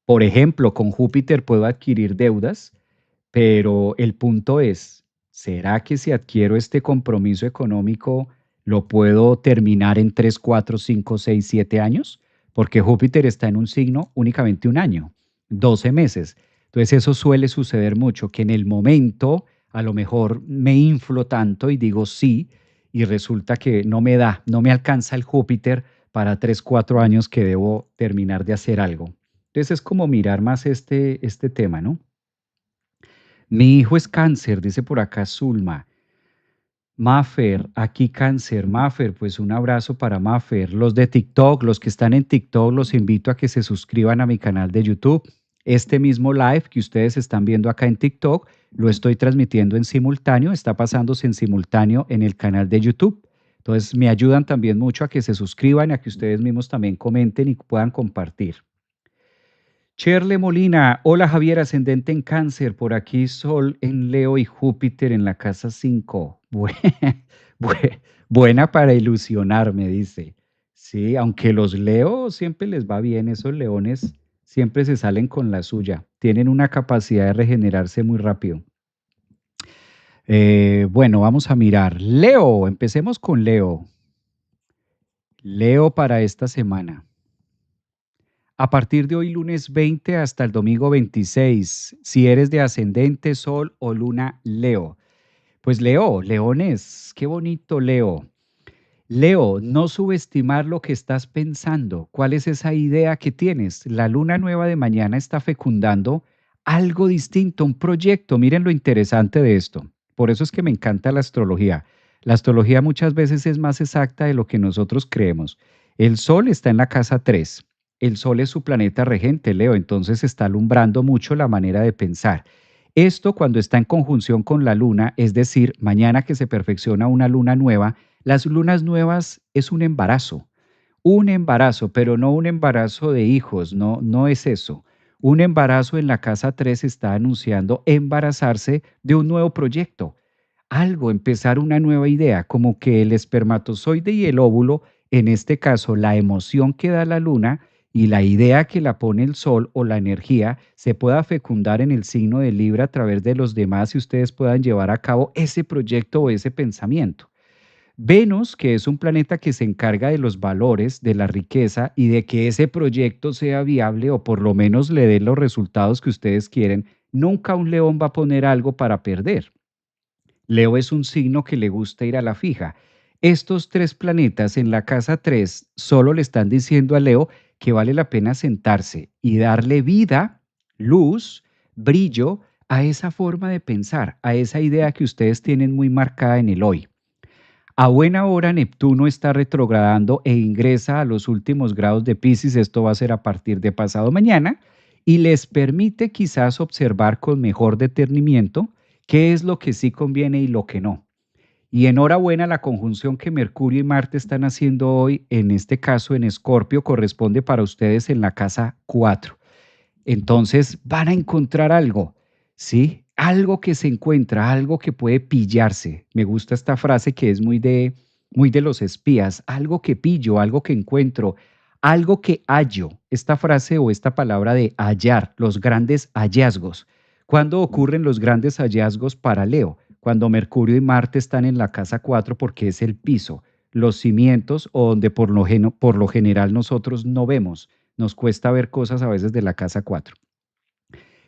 por ejemplo, con Júpiter puedo adquirir deudas, pero el punto es, ¿será que si adquiero este compromiso económico lo puedo terminar en 3, 4, 5, 6, 7 años? Porque Júpiter está en un signo únicamente un año, 12 meses. Entonces eso suele suceder mucho, que en el momento a lo mejor me inflo tanto y digo sí, y resulta que no me da, no me alcanza el Júpiter para 3, 4 años que debo terminar de hacer algo. Entonces es como mirar más este tema, ¿no? Mi hijo es Cáncer, dice por acá Zulma. Mafer, aquí Cáncer. Mafer, pues un abrazo para Mafer. Los de TikTok, los que están en TikTok, los invito a que se suscriban a mi canal de YouTube. Este mismo live que ustedes están viendo acá en TikTok, lo estoy transmitiendo en simultáneo, está pasándose en simultáneo en el canal de YouTube. Entonces me ayudan también mucho a que se suscriban y a que ustedes mismos también comenten y puedan compartir. Cherle Molina, hola Javier, ascendente en Cáncer, por aquí Sol en Leo y Júpiter en la casa 5. Buena para ilusionarme, dice. Sí, aunque los Leo siempre les va bien, esos leones siempre se salen con la suya, tienen una capacidad de regenerarse muy rápido. Bueno, vamos a mirar. Leo, empecemos con Leo. Leo para esta semana. A partir de hoy, lunes 20 hasta el domingo 26, si eres de ascendente, sol o luna, Leo. Pues Leo, leones, qué bonito Leo. Leo, no subestimar lo que estás pensando. ¿Cuál es esa idea que tienes? La luna nueva de mañana está fecundando algo distinto, un proyecto. Miren lo interesante de esto. Por eso es que me encanta la astrología. La astrología muchas veces es más exacta de lo que nosotros creemos. El Sol está en la casa 3. El Sol es su planeta regente, Leo, entonces está alumbrando mucho la manera de pensar. Esto cuando está en conjunción con la luna, es decir, mañana que se perfecciona una luna nueva, las lunas nuevas es un embarazo, pero no un embarazo de hijos, no, no es eso. Un embarazo en la casa 3 está anunciando embarazarse de un nuevo proyecto, algo, empezar una nueva idea, como que el espermatozoide y el óvulo, en este caso la emoción que da la luna y la idea que la pone el sol o la energía, se pueda fecundar en el signo de Libra a través de los demás y ustedes puedan llevar a cabo ese proyecto o ese pensamiento. Venus, que es un planeta que se encarga de los valores, de la riqueza y de que ese proyecto sea viable o por lo menos le dé los resultados que ustedes quieren, nunca un león va a poner algo para perder. Leo es un signo que le gusta ir a la fija. Estos tres planetas en la casa 3 solo le están diciendo a Leo que vale la pena sentarse y darle vida, luz, brillo a esa forma de pensar, a esa idea que ustedes tienen muy marcada en el hoy. A buena hora Neptuno está retrogradando e ingresa a los últimos grados de Piscis, esto va a ser a partir de pasado mañana, y les permite quizás observar con mejor detenimiento qué es lo que sí conviene y lo que no. Y enhorabuena, la conjunción que Mercurio y Marte están haciendo hoy, en este caso en Escorpio, corresponde para ustedes en la casa 4. Entonces van a encontrar algo, ¿sí? Algo que se encuentra, algo que puede pillarse. Me gusta esta frase que es muy de los espías, algo que pillo, algo que encuentro, algo que hallo. Esta frase o esta palabra de hallar, los grandes hallazgos. ¿Cuándo ocurren los grandes hallazgos para Leo? Cuando Mercurio y Marte están en la casa 4 porque es el piso, los cimientos o donde por lo general nosotros no vemos. Nos cuesta ver cosas a veces de la casa 4.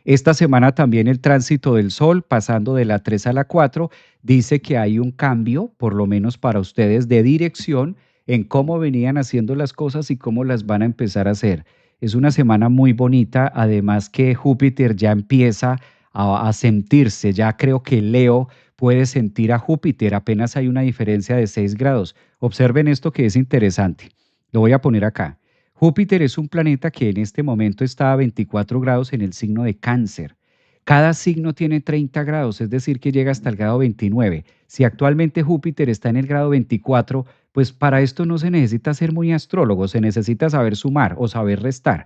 Esta semana también el tránsito del Sol, pasando de la 3 a la 4, dice que hay un cambio, por lo menos para ustedes, de dirección en cómo venían haciendo las cosas y cómo las van a empezar a hacer. Es una semana muy bonita, además que Júpiter ya empieza a sentirse, ya creo que Leo puede sentir a Júpiter, apenas hay una diferencia de 6 grados. Observen esto que es interesante. Lo voy a poner acá. Júpiter es un planeta que en este momento está a 24 grados en el signo de Cáncer. Cada signo tiene 30 grados, es decir, que llega hasta el grado 29. Si actualmente Júpiter está en el grado 24, pues para esto no se necesita ser muy astrólogo, se necesita saber sumar o saber restar.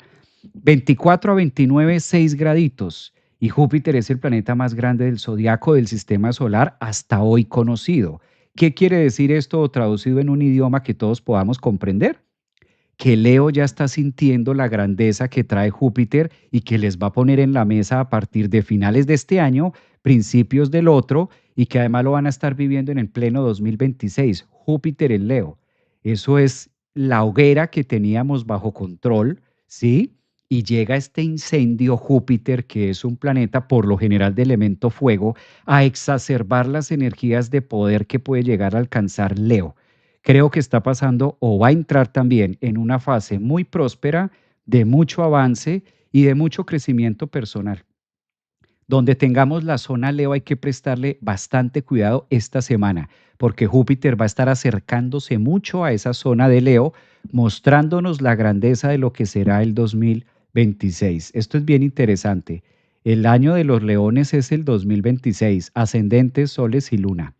24 a 29, 6 graditos. Y Júpiter es el planeta más grande del zodiaco del sistema solar hasta hoy conocido. ¿Qué quiere decir esto o traducido en un idioma que todos podamos comprender? Que Leo ya está sintiendo la grandeza que trae Júpiter y que les va a poner en la mesa a partir de finales de este año, principios del otro, y que además lo van a estar viviendo en el pleno 2026. Júpiter en Leo. Eso es la hoguera que teníamos bajo control, ¿sí? Y llega este incendio Júpiter, que es un planeta por lo general de elemento fuego, a exacerbar las energías de poder que puede llegar a alcanzar Leo. Creo que está pasando o va a entrar también en una fase muy próspera, de mucho avance y de mucho crecimiento personal. Donde tengamos la zona Leo hay que prestarle bastante cuidado esta semana, porque Júpiter va a estar acercándose mucho a esa zona de Leo, mostrándonos la grandeza de lo que será el 2026. Esto es bien interesante. El año de los leones es el 2026, ascendentes, soles y luna.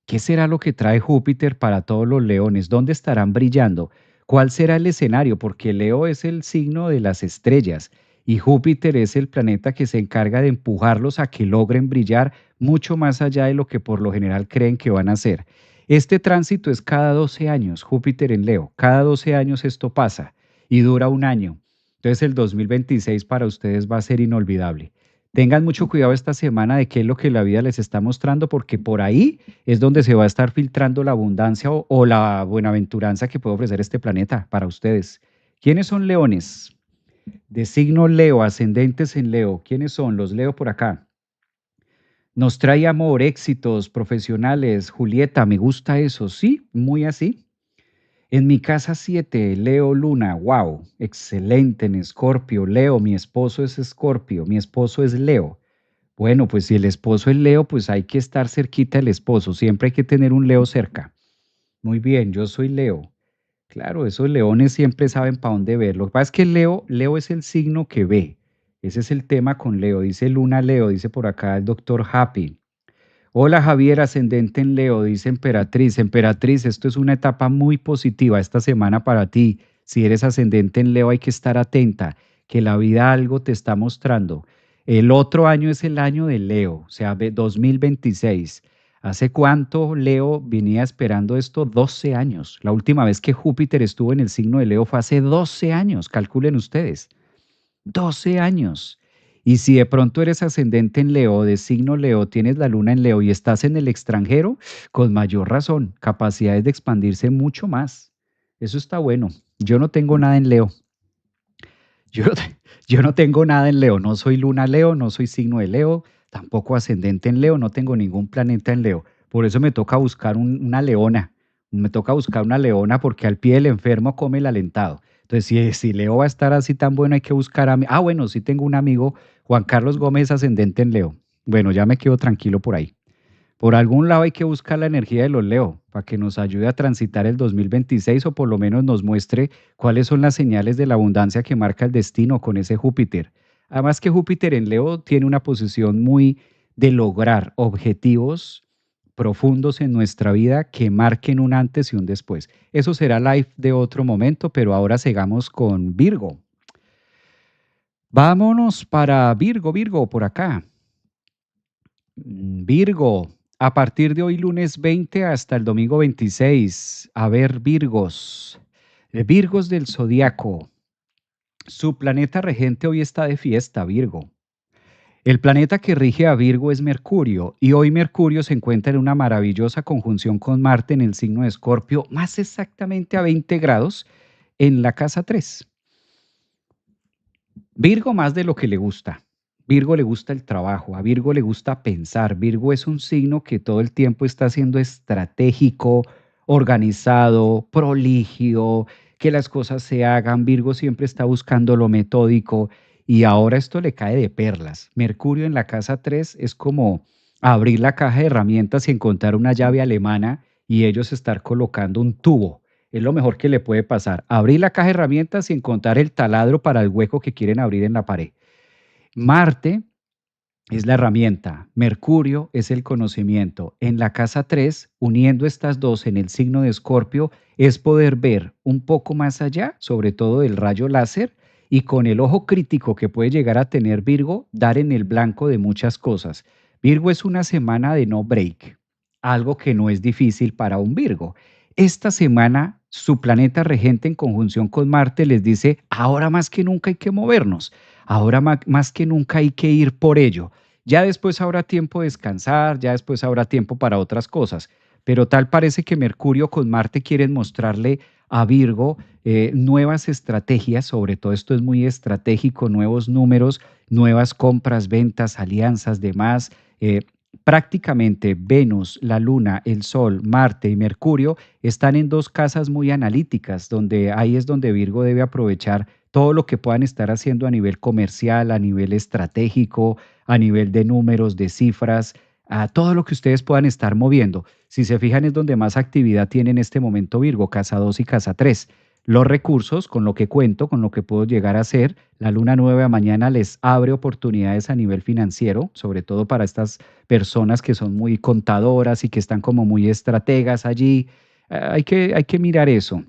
¿Qué será lo que trae Júpiter para todos los leones? ¿Dónde estarán brillando? ¿Cuál será el escenario? Porque Leo es el signo de las estrellas y Júpiter es el planeta que se encarga de empujarlos a que logren brillar mucho más allá de lo que por lo general creen que van a hacer. Este tránsito es cada 12 años, Júpiter en Leo. Cada 12 años esto pasa y dura un año. Entonces el 2026 para ustedes va a ser inolvidable. Tengan mucho cuidado esta semana de qué es lo que la vida les está mostrando, porque por ahí es donde se va a estar filtrando la abundancia o la buenaventuranza que puede ofrecer este planeta para ustedes. ¿Quiénes son leones? De signo Leo, ascendentes en Leo. ¿Quiénes son? Los leo por acá. Nos trae amor, éxitos profesionales. Julieta, me gusta eso. Sí, muy así. En mi casa 7, Leo Luna. Wow, excelente en Escorpio. Leo, mi esposo es Escorpio. Mi esposo es Leo. Bueno, pues si el esposo es Leo, pues hay que estar cerquita del esposo. Siempre hay que tener un Leo cerca. Muy bien, yo soy Leo. Claro, esos leones siempre saben para dónde ver. Lo que pasa es que Leo es el signo que ve. Ese es el tema con Leo. Dice Luna Leo, dice por acá el doctor Happy. Hola Javier, ascendente en Leo, dice Emperatriz. Emperatriz, esto es una etapa muy positiva esta semana para ti. Si eres ascendente en Leo hay que estar atenta, que la vida algo te está mostrando. El otro año es el año de Leo, o sea, 2026. ¿Hace cuánto Leo venía esperando esto? 12 años. La última vez que Júpiter estuvo en el signo de Leo fue hace 12 años, calculen ustedes. 12 años. Y si de pronto eres ascendente en Leo, de signo Leo, tienes la luna en Leo y estás en el extranjero, con mayor razón, capacidades de expandirse mucho más. Eso está bueno. Yo no tengo nada en Leo. Yo no, yo no tengo nada en Leo. No soy luna Leo, no soy signo de Leo, tampoco ascendente en Leo, no tengo ningún planeta en Leo. Por eso me toca buscar una leona. Me toca buscar una leona porque al pie del enfermo come el alentado. Entonces, si Leo va a estar así tan bueno, hay que buscar a mí. Ah, bueno, sí tengo un amigo, Juan Carlos Gómez, ascendente en Leo. Bueno, ya me quedo tranquilo por ahí. Por algún lado hay que buscar la energía de los Leo para que nos ayude a transitar el 2026 o por lo menos nos muestre cuáles son las señales de la abundancia que marca el destino con ese Júpiter. Además que Júpiter en Leo tiene una posición muy de lograr objetivos profundos en nuestra vida que marquen un antes y un después. Eso será live de otro momento, pero ahora sigamos con Virgo. Vámonos para Virgo, Virgo, por acá. Virgo, a partir de hoy lunes 20 hasta el domingo 26, a ver Virgos, Virgos del zodiaco, su planeta regente hoy está de fiesta, Virgo. El planeta que rige a Virgo es Mercurio y hoy Mercurio se encuentra en una maravillosa conjunción con Marte en el signo de Escorpio, más exactamente a 20 grados en la casa 3. Virgo más de lo que le gusta. Virgo le gusta el trabajo, a Virgo le gusta pensar. Virgo es un signo que todo el tiempo está siendo estratégico, organizado, proligio, que las cosas se hagan. Virgo siempre está buscando lo metódico y ahora esto le cae de perlas. Mercurio en la casa 3 es como abrir la caja de herramientas y encontrar una llave alemana y ellos estar colocando un tubo. Es lo mejor que le puede pasar. Abrir la caja de herramientas y encontrar el taladro para el hueco que quieren abrir en la pared. Marte es la herramienta, Mercurio es el conocimiento. En la casa 3, uniendo estas dos en el signo de Escorpio, es poder ver un poco más allá, sobre todo del rayo láser, y con el ojo crítico que puede llegar a tener Virgo, dar en el blanco de muchas cosas. Virgo es una semana de no break, algo que no es difícil para un Virgo. Esta semana, su planeta regente en conjunción con Marte les dice, ahora más que nunca hay que movernos, ahora más que nunca hay que ir por ello. Ya después habrá tiempo de descansar, ya después habrá tiempo para otras cosas, pero tal parece que Mercurio con Marte quieren mostrarle a Virgo nuevas estrategias, sobre todo esto es muy estratégico, nuevos números, nuevas compras, ventas, alianzas, demás. Prácticamente Venus, la Luna, el Sol, Marte y Mercurio están en dos casas muy analíticas, donde ahí es donde Virgo debe aprovechar todo lo que puedan estar haciendo a nivel comercial, a nivel estratégico, a nivel de números, de cifras, a todo lo que ustedes puedan estar moviendo. Si se fijan es donde más actividad tiene en este momento Virgo, casa 2 y casa 3. Los recursos, con lo que cuento, con lo que puedo llegar a hacer, la luna nueva mañana les abre oportunidades a nivel financiero, sobre todo para estas personas que son muy contadoras y que están como muy estrategas allí. Hay que mirar eso.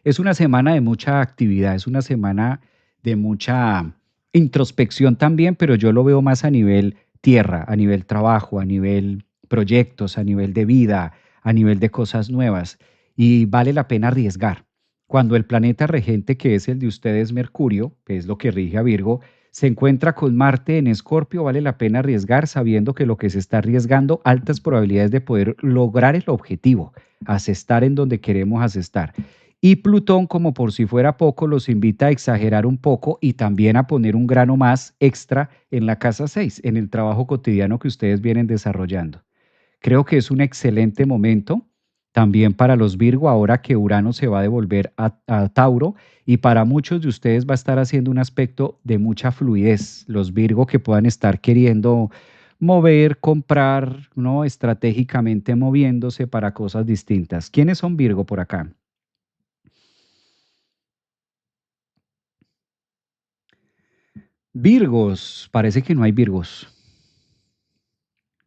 Es una semana de mucha actividad, es una semana de mucha introspección también, pero yo lo veo más a nivel tierra, a nivel trabajo, a nivel proyectos, a nivel de vida, a nivel de cosas nuevas y vale la pena arriesgar. Cuando el planeta regente, que es el de ustedes, Mercurio, que es lo que rige a Virgo, se encuentra con Marte en Escorpio, vale la pena arriesgar sabiendo que lo que se está arriesgando, altas probabilidades de poder lograr el objetivo, asestar en donde queremos asestar. Y Plutón, como por si fuera poco, los invita a exagerar un poco y también a poner un grano más extra en la casa 6, en el trabajo cotidiano que ustedes vienen desarrollando. Creo que es un excelente momento también para los Virgo ahora que Urano se va a devolver a Tauro y para muchos de ustedes va a estar haciendo un aspecto de mucha fluidez. Los Virgo que puedan estar queriendo mover, comprar, ¿no? Estratégicamente moviéndose para cosas distintas. ¿Quiénes son Virgo por acá? Virgos, parece que no hay Virgos.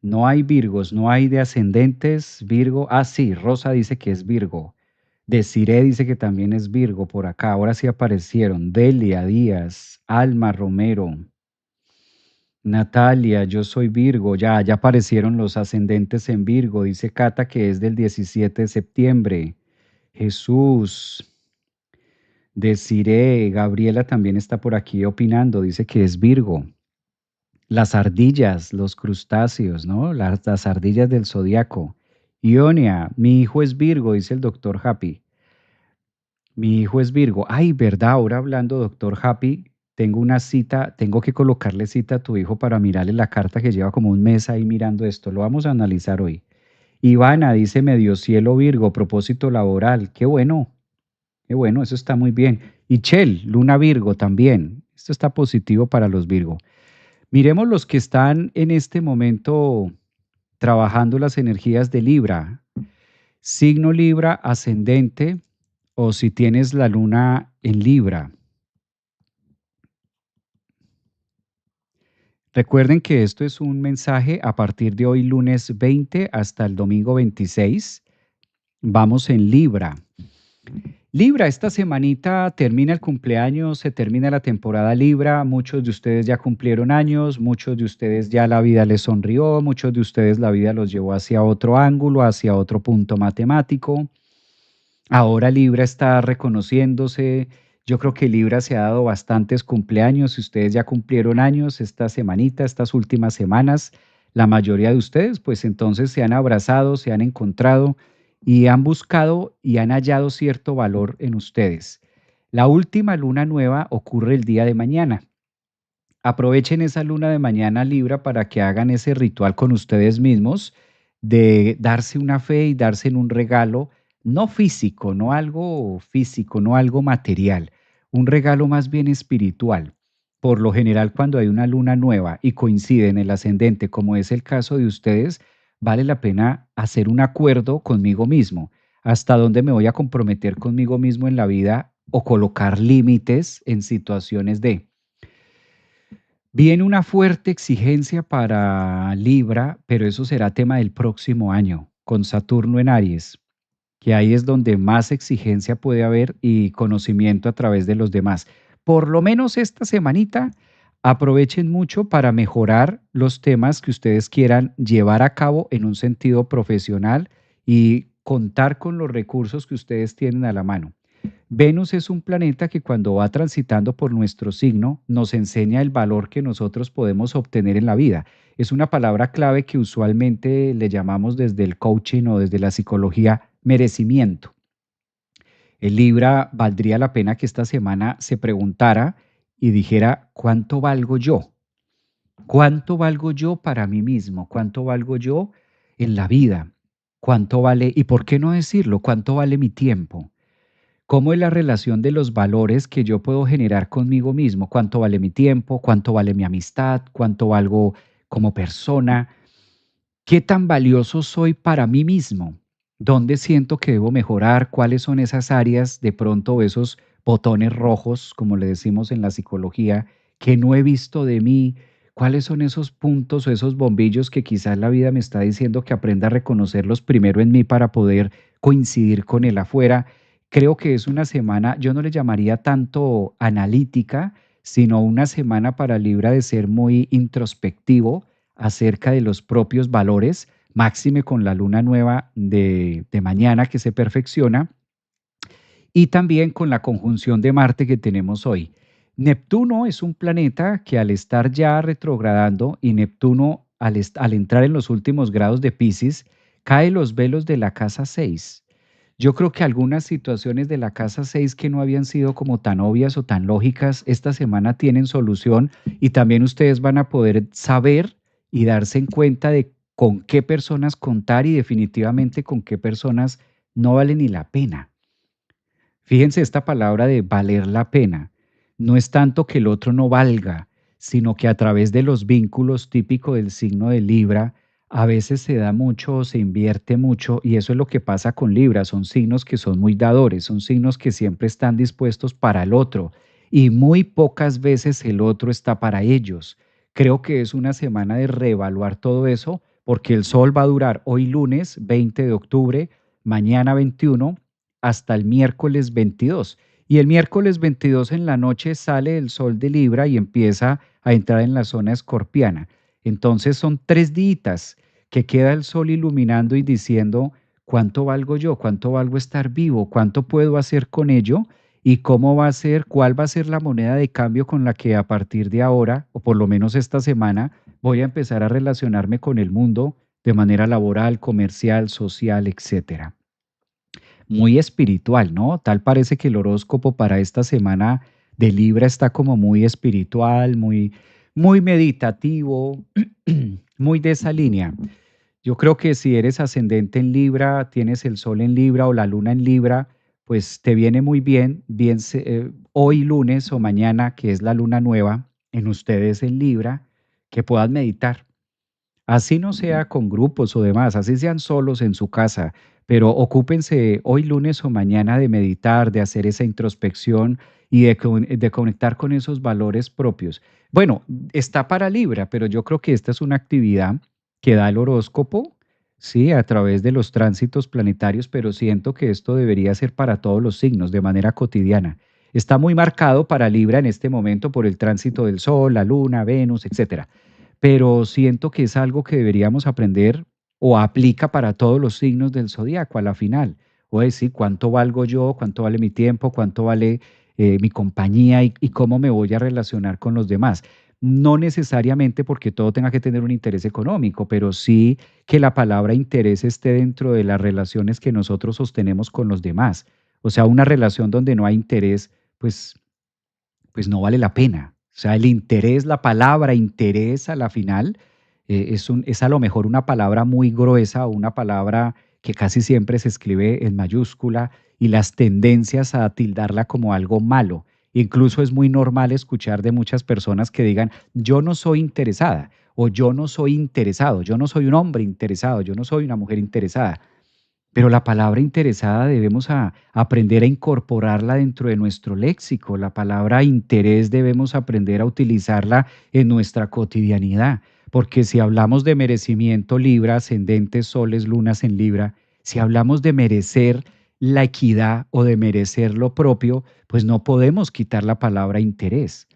No hay Virgos, no hay de ascendentes Virgo. Ah, sí, Rosa dice que es Virgo. Desiree dice que también es Virgo por acá. Ahora sí aparecieron. Delia Díaz, Alma Romero, Natalia, yo soy Virgo. Ya aparecieron los ascendentes en Virgo. Dice Cata que es del 17 de septiembre. Jesús, Desiree, Gabriela también está por aquí opinando. Dice que es Virgo. Las ardillas, los crustáceos, ¿no? Las ardillas del zodiaco. Ionia, mi hijo es Virgo, dice el doctor Happy. Mi hijo es Virgo. Ay, ¿verdad? Ahora hablando, doctor Happy, tengo una cita, tengo que colocarle cita a tu hijo para mirarle la carta que lleva como un mes ahí mirando esto. Lo vamos a analizar hoy. Ivana dice medio cielo Virgo, propósito laboral. Qué bueno, eso está muy bien. Y Chel, Luna Virgo también. Esto está positivo para los Virgo. Miremos los que están en este momento trabajando las energías de Libra. Signo Libra ascendente o si tienes la luna en Libra. Recuerden que esto es un mensaje a partir de hoy lunes 20 hasta el domingo 26. Vamos en Libra. Libra, esta semanita termina el cumpleaños, se termina la temporada Libra, muchos de ustedes ya cumplieron años, muchos de ustedes ya la vida les sonrió, muchos de ustedes la vida los llevó hacia otro ángulo, hacia otro punto matemático. Ahora Libra está reconociéndose. Yo creo que Libra se ha dado bastantes cumpleaños. Si ustedes ya cumplieron años esta semanita, estas últimas semanas, la mayoría de ustedes, pues entonces se han abrazado, se han encontrado y han buscado y han hallado cierto valor en ustedes. La última luna nueva ocurre el día de mañana. Aprovechen esa luna de mañana Libra para que hagan ese ritual con ustedes mismos de darse una fe y darse en un regalo, no físico, no algo físico, no algo material, un regalo más bien espiritual. Por lo general, cuando hay una luna nueva y coincide en el ascendente, como es el caso de ustedes, vale la pena hacer un acuerdo conmigo mismo. ¿Hasta dónde me voy a comprometer conmigo mismo en la vida o colocar límites en situaciones de... Viene una fuerte exigencia para Libra, pero eso será tema del próximo año, con Saturno en Aries, que ahí es donde más exigencia puede haber y conocimiento a través de los demás. Por lo menos esta semanita, aprovechen mucho para mejorar los temas que ustedes quieran llevar a cabo en un sentido profesional y contar con los recursos que ustedes tienen a la mano. Venus es un planeta que cuando va transitando por nuestro signo nos enseña el valor que nosotros podemos obtener en la vida. Es una palabra clave que usualmente le llamamos desde el coaching o desde la psicología merecimiento. El Libra valdría la pena que esta semana se preguntara y dijera, ¿cuánto valgo yo? ¿Cuánto valgo yo para mí mismo? ¿Cuánto valgo yo en la vida? ¿Cuánto vale, y por qué no decirlo, cuánto vale mi tiempo? ¿Cómo es la relación de los valores que yo puedo generar conmigo mismo? ¿Cuánto vale mi tiempo? ¿Cuánto vale mi amistad? ¿Cuánto valgo como persona? ¿Qué tan valioso soy para mí mismo? ¿Dónde siento que debo mejorar? ¿Cuáles son esas áreas de pronto, esos botones rojos, como le decimos en la psicología, que no he visto de mí? ¿Cuáles son esos puntos o esos bombillos que quizás la vida me está diciendo que aprenda a reconocerlos primero en mí para poder coincidir con el afuera? Creo que es una semana, yo no le llamaría tanto analítica, sino una semana para Libra de ser muy introspectivo acerca de los propios valores, máxime con la luna nueva de mañana que se perfecciona y también con la conjunción de Marte que tenemos hoy. Neptuno es un planeta que al estar ya retrogradando y Neptuno al entrar en los últimos grados de Pisces, cae los velos de la casa 6. Yo creo que algunas situaciones de la casa 6 que no habían sido como tan obvias o tan lógicas, esta semana tienen solución y también ustedes van a poder saber y darse en cuenta de con qué personas contar y definitivamente con qué personas no vale ni la pena. Fíjense esta palabra de valer la pena. No es tanto que el otro no valga, sino que a través de los vínculos típicos del signo de Libra, a veces se da mucho o se invierte mucho y eso es lo que pasa con Libra. Son signos que son muy dadores, son signos que siempre están dispuestos para el otro y muy pocas veces el otro está para ellos. Creo que es una semana de reevaluar todo eso porque el sol va a durar hoy lunes 20 de octubre, mañana 21 hasta el miércoles 22. Y el miércoles 22 en la noche sale el sol de Libra y empieza a entrar en la zona escorpiana. Entonces son 3 días que queda el sol iluminando y diciendo cuánto valgo yo, cuánto valgo estar vivo, cuánto puedo hacer con ello y cómo va a ser, cuál va a ser la moneda de cambio con la que a partir de ahora, o por lo menos esta semana, voy a empezar a relacionarme con el mundo de manera laboral, comercial, social, etcétera. Muy espiritual, ¿no? Tal parece que el horóscopo para esta semana de Libra está como muy espiritual, muy meditativo, muy de esa línea. Yo creo que si eres ascendente en Libra, tienes el sol en Libra o la luna en Libra, pues te viene muy bien, hoy lunes o mañana, que es la luna nueva en ustedes en Libra, que puedas meditar. Así no sea con grupos o demás, así sean solos en su casa, pero ocúpense hoy lunes o mañana de meditar, de hacer esa introspección y de conectar con esos valores propios. Bueno, está para Libra, pero yo creo que esta es una actividad que da el horóscopo, sí, a través de los tránsitos planetarios, pero siento que esto debería ser para todos los signos de manera cotidiana. Está muy marcado para Libra en este momento por el tránsito del Sol, la Luna, Venus, etcétera, pero siento que es algo que deberíamos aprender o aplica para todos los signos del zodíaco a la final. O decir, ¿cuánto valgo yo? ¿Cuánto vale mi tiempo? ¿Cuánto vale mi compañía? Y cómo me voy a relacionar con los demás? No necesariamente porque todo tenga que tener un interés económico, pero sí que la palabra interés esté dentro de las relaciones que nosotros sostenemos con los demás. O sea, una relación donde no hay interés, pues no vale la pena. O sea, el interés, la palabra interés a la final, es a lo mejor una palabra muy gruesa o una palabra que casi siempre se escribe en mayúscula y las tendencias a tildarla como algo malo. Incluso es muy normal escuchar de muchas personas que digan, yo no soy interesada o yo no soy interesado, yo no soy un hombre interesado, yo no soy una mujer interesada. Pero la palabra interesada debemos aprender a incorporarla dentro de nuestro léxico. La palabra interés debemos aprender a utilizarla en nuestra cotidianidad, porque si hablamos de merecimiento Libra, ascendentes, soles, lunas en Libra, si hablamos de merecer la equidad o de merecer lo propio, pues no podemos quitar la palabra interés.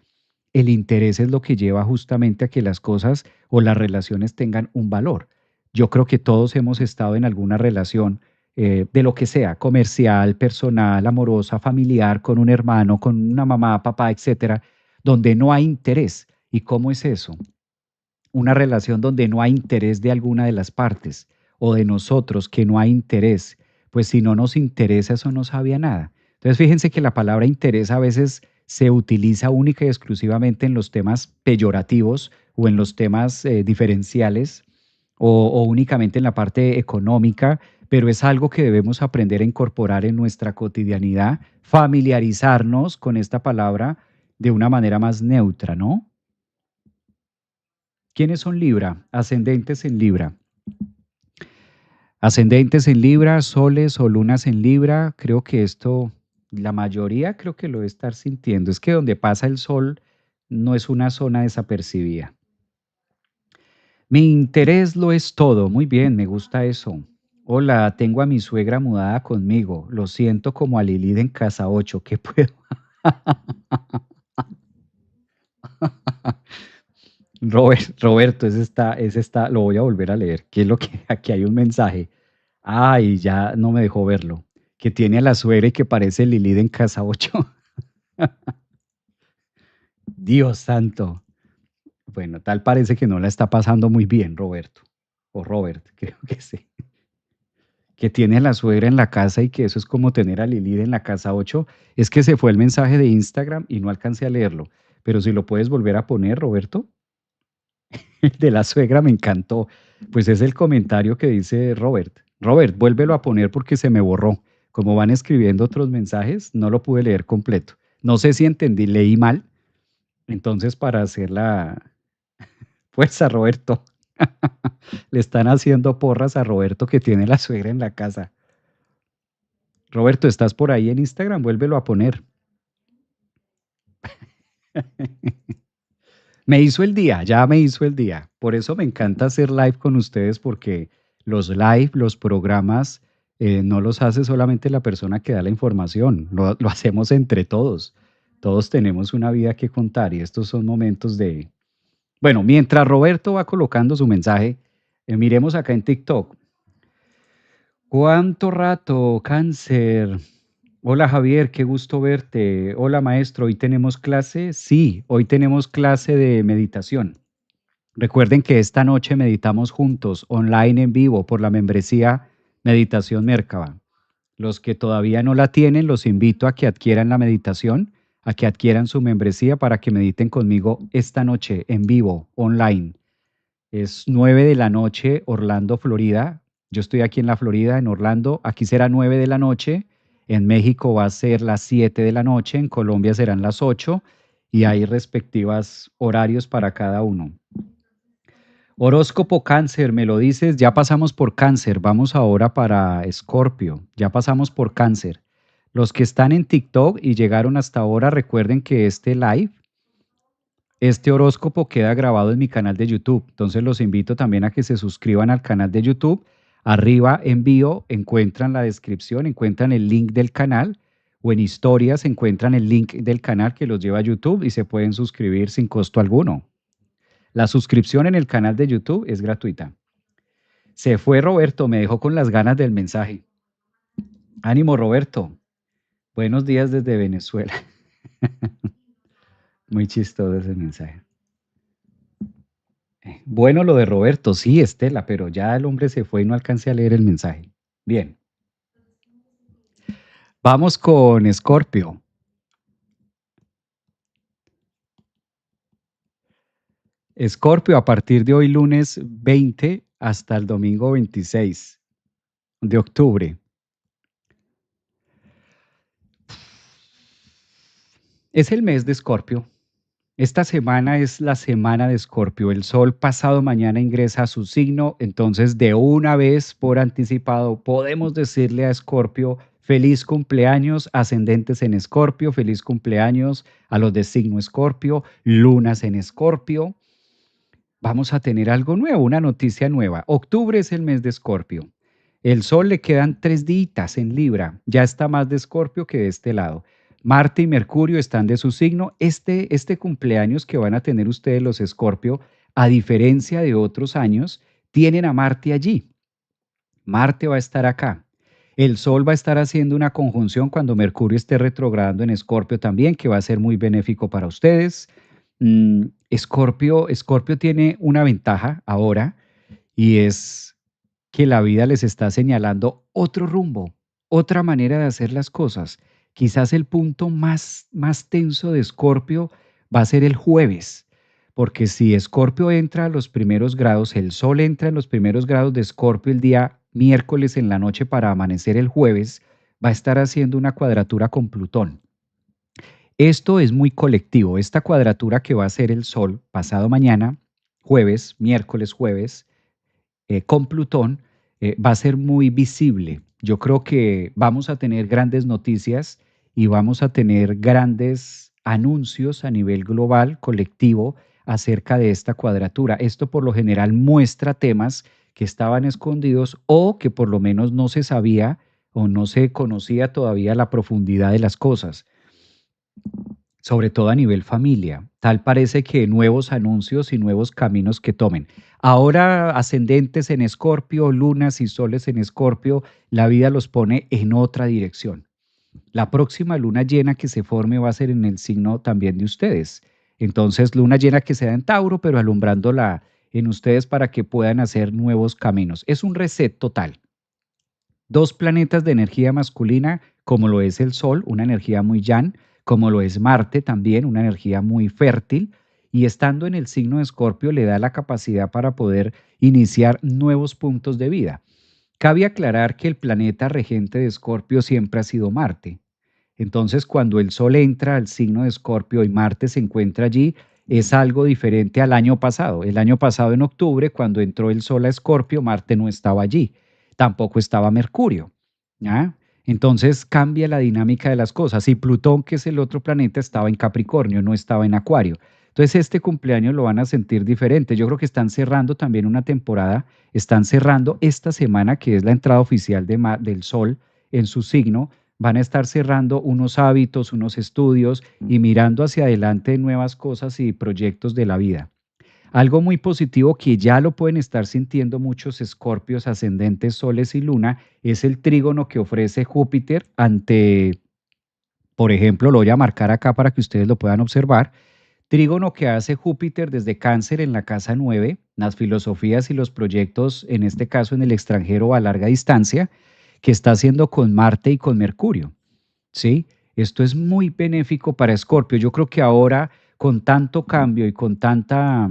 El interés es lo que lleva justamente a que las cosas o las relaciones tengan un valor. Yo creo que todos hemos estado en alguna relación de lo que sea, comercial, personal, amorosa, familiar, con un hermano, con una mamá, papá, etcétera, donde no hay interés. ¿Y cómo es eso? Una relación donde no hay interés de alguna de las partes o de nosotros, que no hay interés. Pues si no nos interesa, eso no sabía nada. Entonces, fíjense que la palabra interés a veces se utiliza única y exclusivamente en los temas peyorativos o en los temas diferenciales o únicamente en la parte económica, pero es algo que debemos aprender a incorporar en nuestra cotidianidad, familiarizarnos con esta palabra de una manera más neutra, ¿no? ¿Quiénes son Libra? Ascendentes en Libra. Ascendentes en Libra, soles o lunas en Libra, creo que esto, la mayoría creo que lo debe estar sintiendo. Es que donde pasa el sol no es una zona desapercibida. Mi interés lo es todo. Muy bien, me gusta eso. Hola, tengo a mi suegra mudada conmigo. Lo siento como a Lilith en casa 8. ¿Qué puedo? Roberto, ese está, lo voy a volver a leer. ¿Qué es lo que aquí hay un mensaje? Ay, ya no me dejó verlo. Que tiene a la suegra y que parece Lilith en casa 8. Dios santo. Bueno, tal parece que no la está pasando muy bien, Roberto. O Robert, creo que sí. Que tiene a la suegra en la casa y que eso es como tener a Lilith en la casa 8. Es que se fue el mensaje de Instagram y no alcancé a leerlo. Pero si lo puedes volver a poner, Roberto. El de la suegra me encantó. Pues es el comentario que dice Robert. Robert, vuélvelo a poner porque se me borró. Como van escribiendo otros mensajes, no lo pude leer completo. No sé si entendí, leí mal. Entonces, para hacer la fuerza, Roberto, le están haciendo porras a Roberto que tiene la suegra en la casa. Roberto, ¿estás por ahí en Instagram? Vuélvelo a poner. Me hizo el día, ya me hizo el día. Por eso me encanta hacer live con ustedes porque los live, los programas, no los hace solamente la persona que da la información, lo hacemos entre todos. Todos tenemos una vida que contar y estos son momentos de... Bueno, mientras Roberto va colocando su mensaje, miremos acá en TikTok. ¿Cuánto rato, cáncer? Hola Javier, qué gusto verte. Hola maestro, ¿hoy tenemos clase? Sí, hoy tenemos clase de meditación. Recuerden que esta noche meditamos juntos, online en vivo, por la membresía Meditación Merkaba. Los que todavía no la tienen, los invito a que adquieran la meditación, a que adquieran su membresía para que mediten conmigo esta noche en vivo, online. Es 9 de la noche, Orlando, Florida. Yo estoy aquí en la Florida, en Orlando. Aquí será 9 de la noche. En México va a ser las 7 de la noche. En Colombia serán las 8. Y hay respectivas horarios para cada uno. Horóscopo Cáncer, me lo dices, ya pasamos por Cáncer, vamos ahora para Escorpio, ya pasamos por Cáncer. Los que están en TikTok y llegaron hasta ahora, recuerden que este live, este horóscopo queda grabado en mi canal de YouTube, entonces los invito también a que se suscriban al canal de YouTube. Arriba en bio encuentran la descripción, encuentran el link del canal o en historias encuentran el link del canal que los lleva a YouTube y se pueden suscribir sin costo alguno. La suscripción en el canal de YouTube es gratuita. Se fue Roberto, me dejó con las ganas del mensaje. Ánimo, Roberto. Buenos días desde Venezuela. Muy chistoso ese mensaje. Bueno, lo de Roberto, sí, Estela, pero ya el hombre se fue y no alcancé a leer el mensaje. Bien, vamos con Escorpio. Escorpio, a partir de hoy lunes 20 hasta el domingo 26 de octubre. Es el mes de Escorpio. Esta semana es la semana de Escorpio. El sol pasado mañana ingresa a su signo, entonces de una vez por anticipado podemos decirle a Escorpio feliz cumpleaños, ascendentes en Escorpio, feliz cumpleaños a los de signo Escorpio, lunas en Escorpio. Vamos a tener algo nuevo, una noticia nueva. Octubre es el mes de Escorpio. El sol le quedan 3 días en Libra. Ya está más de Escorpio que de este lado. Marte y Mercurio están de su signo. Este cumpleaños que van a tener ustedes los Escorpio, a diferencia de otros años, tienen a Marte allí. Marte va a estar acá. El Sol va a estar haciendo una conjunción cuando Mercurio esté retrogradando en Escorpio también, que va a ser muy benéfico para ustedes. Escorpio tiene una ventaja ahora y es que la vida les está señalando otro rumbo, otra manera de hacer las cosas. Quizás el punto más tenso de Escorpio va a ser el jueves, porque si Escorpio entra a los primeros grados, el Sol entra en los primeros grados de Escorpio el día miércoles en la noche para amanecer el jueves, va a estar haciendo una cuadratura con Plutón. Esto es muy colectivo. Esta cuadratura que va a hacer el Sol pasado mañana, jueves, miércoles, jueves, con Plutón, va a ser muy visible. Yo creo que vamos a tener grandes noticias y vamos a tener grandes anuncios a nivel global, colectivo, acerca de esta cuadratura. Esto por lo general muestra temas que estaban escondidos o que por lo menos no se sabía o no se conocía todavía la profundidad de las cosas. sobre todo a nivel familia. Tal parece que nuevos anuncios y nuevos caminos que tomen. Ahora ascendentes en Escorpio, lunas y soles en Escorpio, la vida los pone en otra dirección. La próxima luna llena que se forme va a ser en el signo también de ustedes. Entonces, luna llena que sea en Tauro, pero alumbrándola en ustedes para que puedan hacer nuevos caminos. Es un reset total. Dos planetas de energía masculina, como lo es el Sol, una energía muy yang, como lo es Marte también, una energía muy fértil, y estando en el signo de Escorpio le da la capacidad para poder iniciar nuevos puntos de vida. Cabe aclarar que el planeta regente de Escorpio siempre ha sido Marte. Entonces, cuando el Sol entra al signo de Escorpio y Marte se encuentra allí, es algo diferente al año pasado. El año pasado, en octubre, cuando entró el Sol a Escorpio, Marte no estaba allí, tampoco estaba Mercurio. ¿Ya? Entonces cambia la dinámica de las cosas. Y Plutón, que es el otro planeta, estaba en Capricornio, no estaba en Acuario. Entonces este cumpleaños lo van a sentir diferente. Yo creo que están cerrando también una temporada, están cerrando esta semana, que es la entrada oficial del Sol en su signo, van a estar cerrando unos hábitos, unos estudios y mirando hacia adelante nuevas cosas y proyectos de la vida. Algo muy positivo que ya lo pueden estar sintiendo muchos escorpios, ascendentes, soles y luna, es el trígono que ofrece Júpiter ante, por ejemplo, lo voy a marcar acá para que ustedes lo puedan observar. Trígono que hace Júpiter desde Cáncer en la casa 9, las filosofías y los proyectos, en este caso en el extranjero a larga distancia, que está haciendo con Marte y con Mercurio. ¿Sí? Esto es muy benéfico para Escorpio. Yo creo que ahora, con tanto cambio y con tanta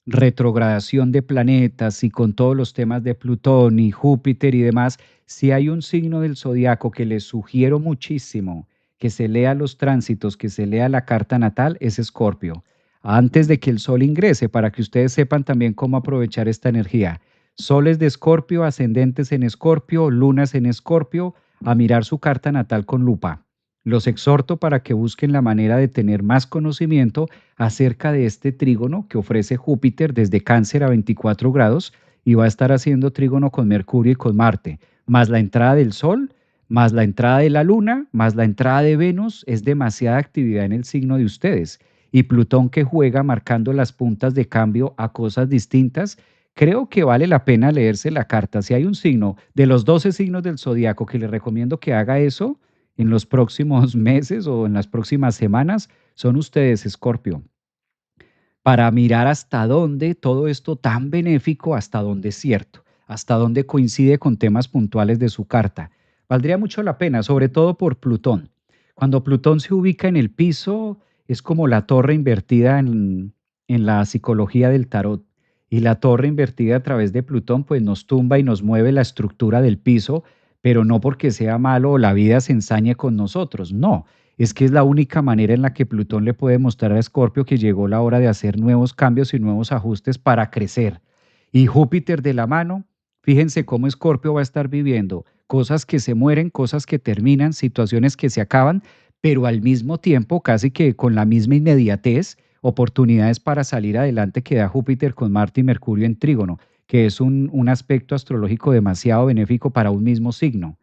retrogradación de planetas y con todos los temas de Plutón y Júpiter y demás, si hay un signo del zodiaco que les sugiero muchísimo que se lea los tránsitos, que se lea la carta natal, es Escorpio. Antes de que el Sol ingrese, para que ustedes sepan también cómo aprovechar esta energía. Soles de Escorpio, ascendentes en Escorpio, lunas en Escorpio, a mirar su carta natal con lupa. Los exhorto para que busquen la manera de tener más conocimiento acerca de este trígono que ofrece Júpiter desde Cáncer a 24 grados y va a estar haciendo trígono con Mercurio y con Marte, más la entrada del Sol, más la entrada de la Luna, más la entrada de Venus, es demasiada actividad en el signo de ustedes. Y Plutón que juega marcando las puntas de cambio a cosas distintas, creo que vale la pena leerse la carta. Si hay un signo de los 12 signos del zodiaco que le recomiendo que haga eso en los próximos meses o en las próximas semanas, son ustedes, Escorpio, para mirar hasta dónde todo esto tan benéfico, hasta dónde es cierto, hasta dónde coincide con temas puntuales de su carta. Valdría mucho la pena, sobre todo por Plutón. Cuando Plutón se ubica en el piso, es como la torre invertida en la psicología del tarot. Y la torre invertida a través de Plutón, pues nos tumba y nos mueve la estructura del piso, pero no porque sea malo o la vida se ensañe con nosotros, no, es que es la única manera en la que Plutón le puede mostrar a Escorpio que llegó la hora de hacer nuevos cambios y nuevos ajustes para crecer. Y Júpiter de la mano, fíjense cómo Escorpio va a estar viviendo cosas que se mueren, cosas que terminan, situaciones que se acaban, pero al mismo tiempo, casi que con la misma inmediatez, oportunidades para salir adelante que da Júpiter con Marte y Mercurio en trígono, que es un aspecto astrológico demasiado benéfico para un mismo signo.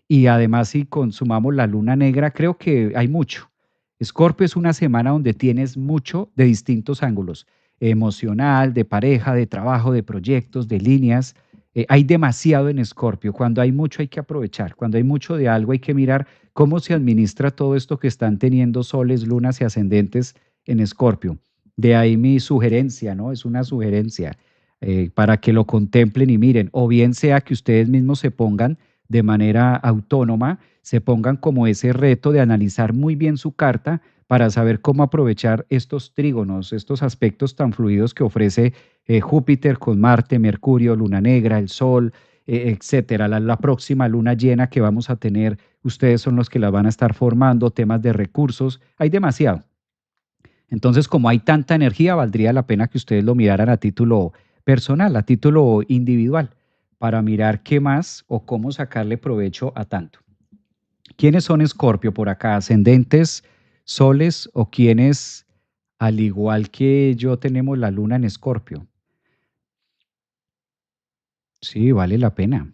Y además, si consumamos la luna negra, creo que hay mucho. Escorpio es una semana donde tienes mucho de distintos ángulos, emocional, de pareja, de trabajo, de proyectos, de líneas. Hay demasiado en Escorpio. Cuando hay mucho hay que aprovechar. Cuando hay mucho de algo hay que mirar cómo se administra todo esto que están teniendo soles, lunas y ascendentes en Escorpio. De ahí mi sugerencia, ¿no? Es una sugerencia para que lo contemplen y miren, o bien sea que ustedes mismos se pongan de manera autónoma, se pongan como ese reto de analizar muy bien su carta para saber cómo aprovechar estos trígonos, estos aspectos tan fluidos que ofrece Júpiter con Marte, Mercurio, Luna Negra, el Sol, etcétera. La próxima luna llena que vamos a tener, ustedes son los que la van a estar formando, temas de recursos, hay demasiado. Entonces, como hay tanta energía, valdría la pena que ustedes lo miraran a título personal, a título individual, para mirar qué más o cómo sacarle provecho a tanto. ¿Quiénes son Escorpio por acá? ¿Ascendentes, soles o quiénes, al igual que yo, tenemos la luna en Escorpio? Sí, vale la pena.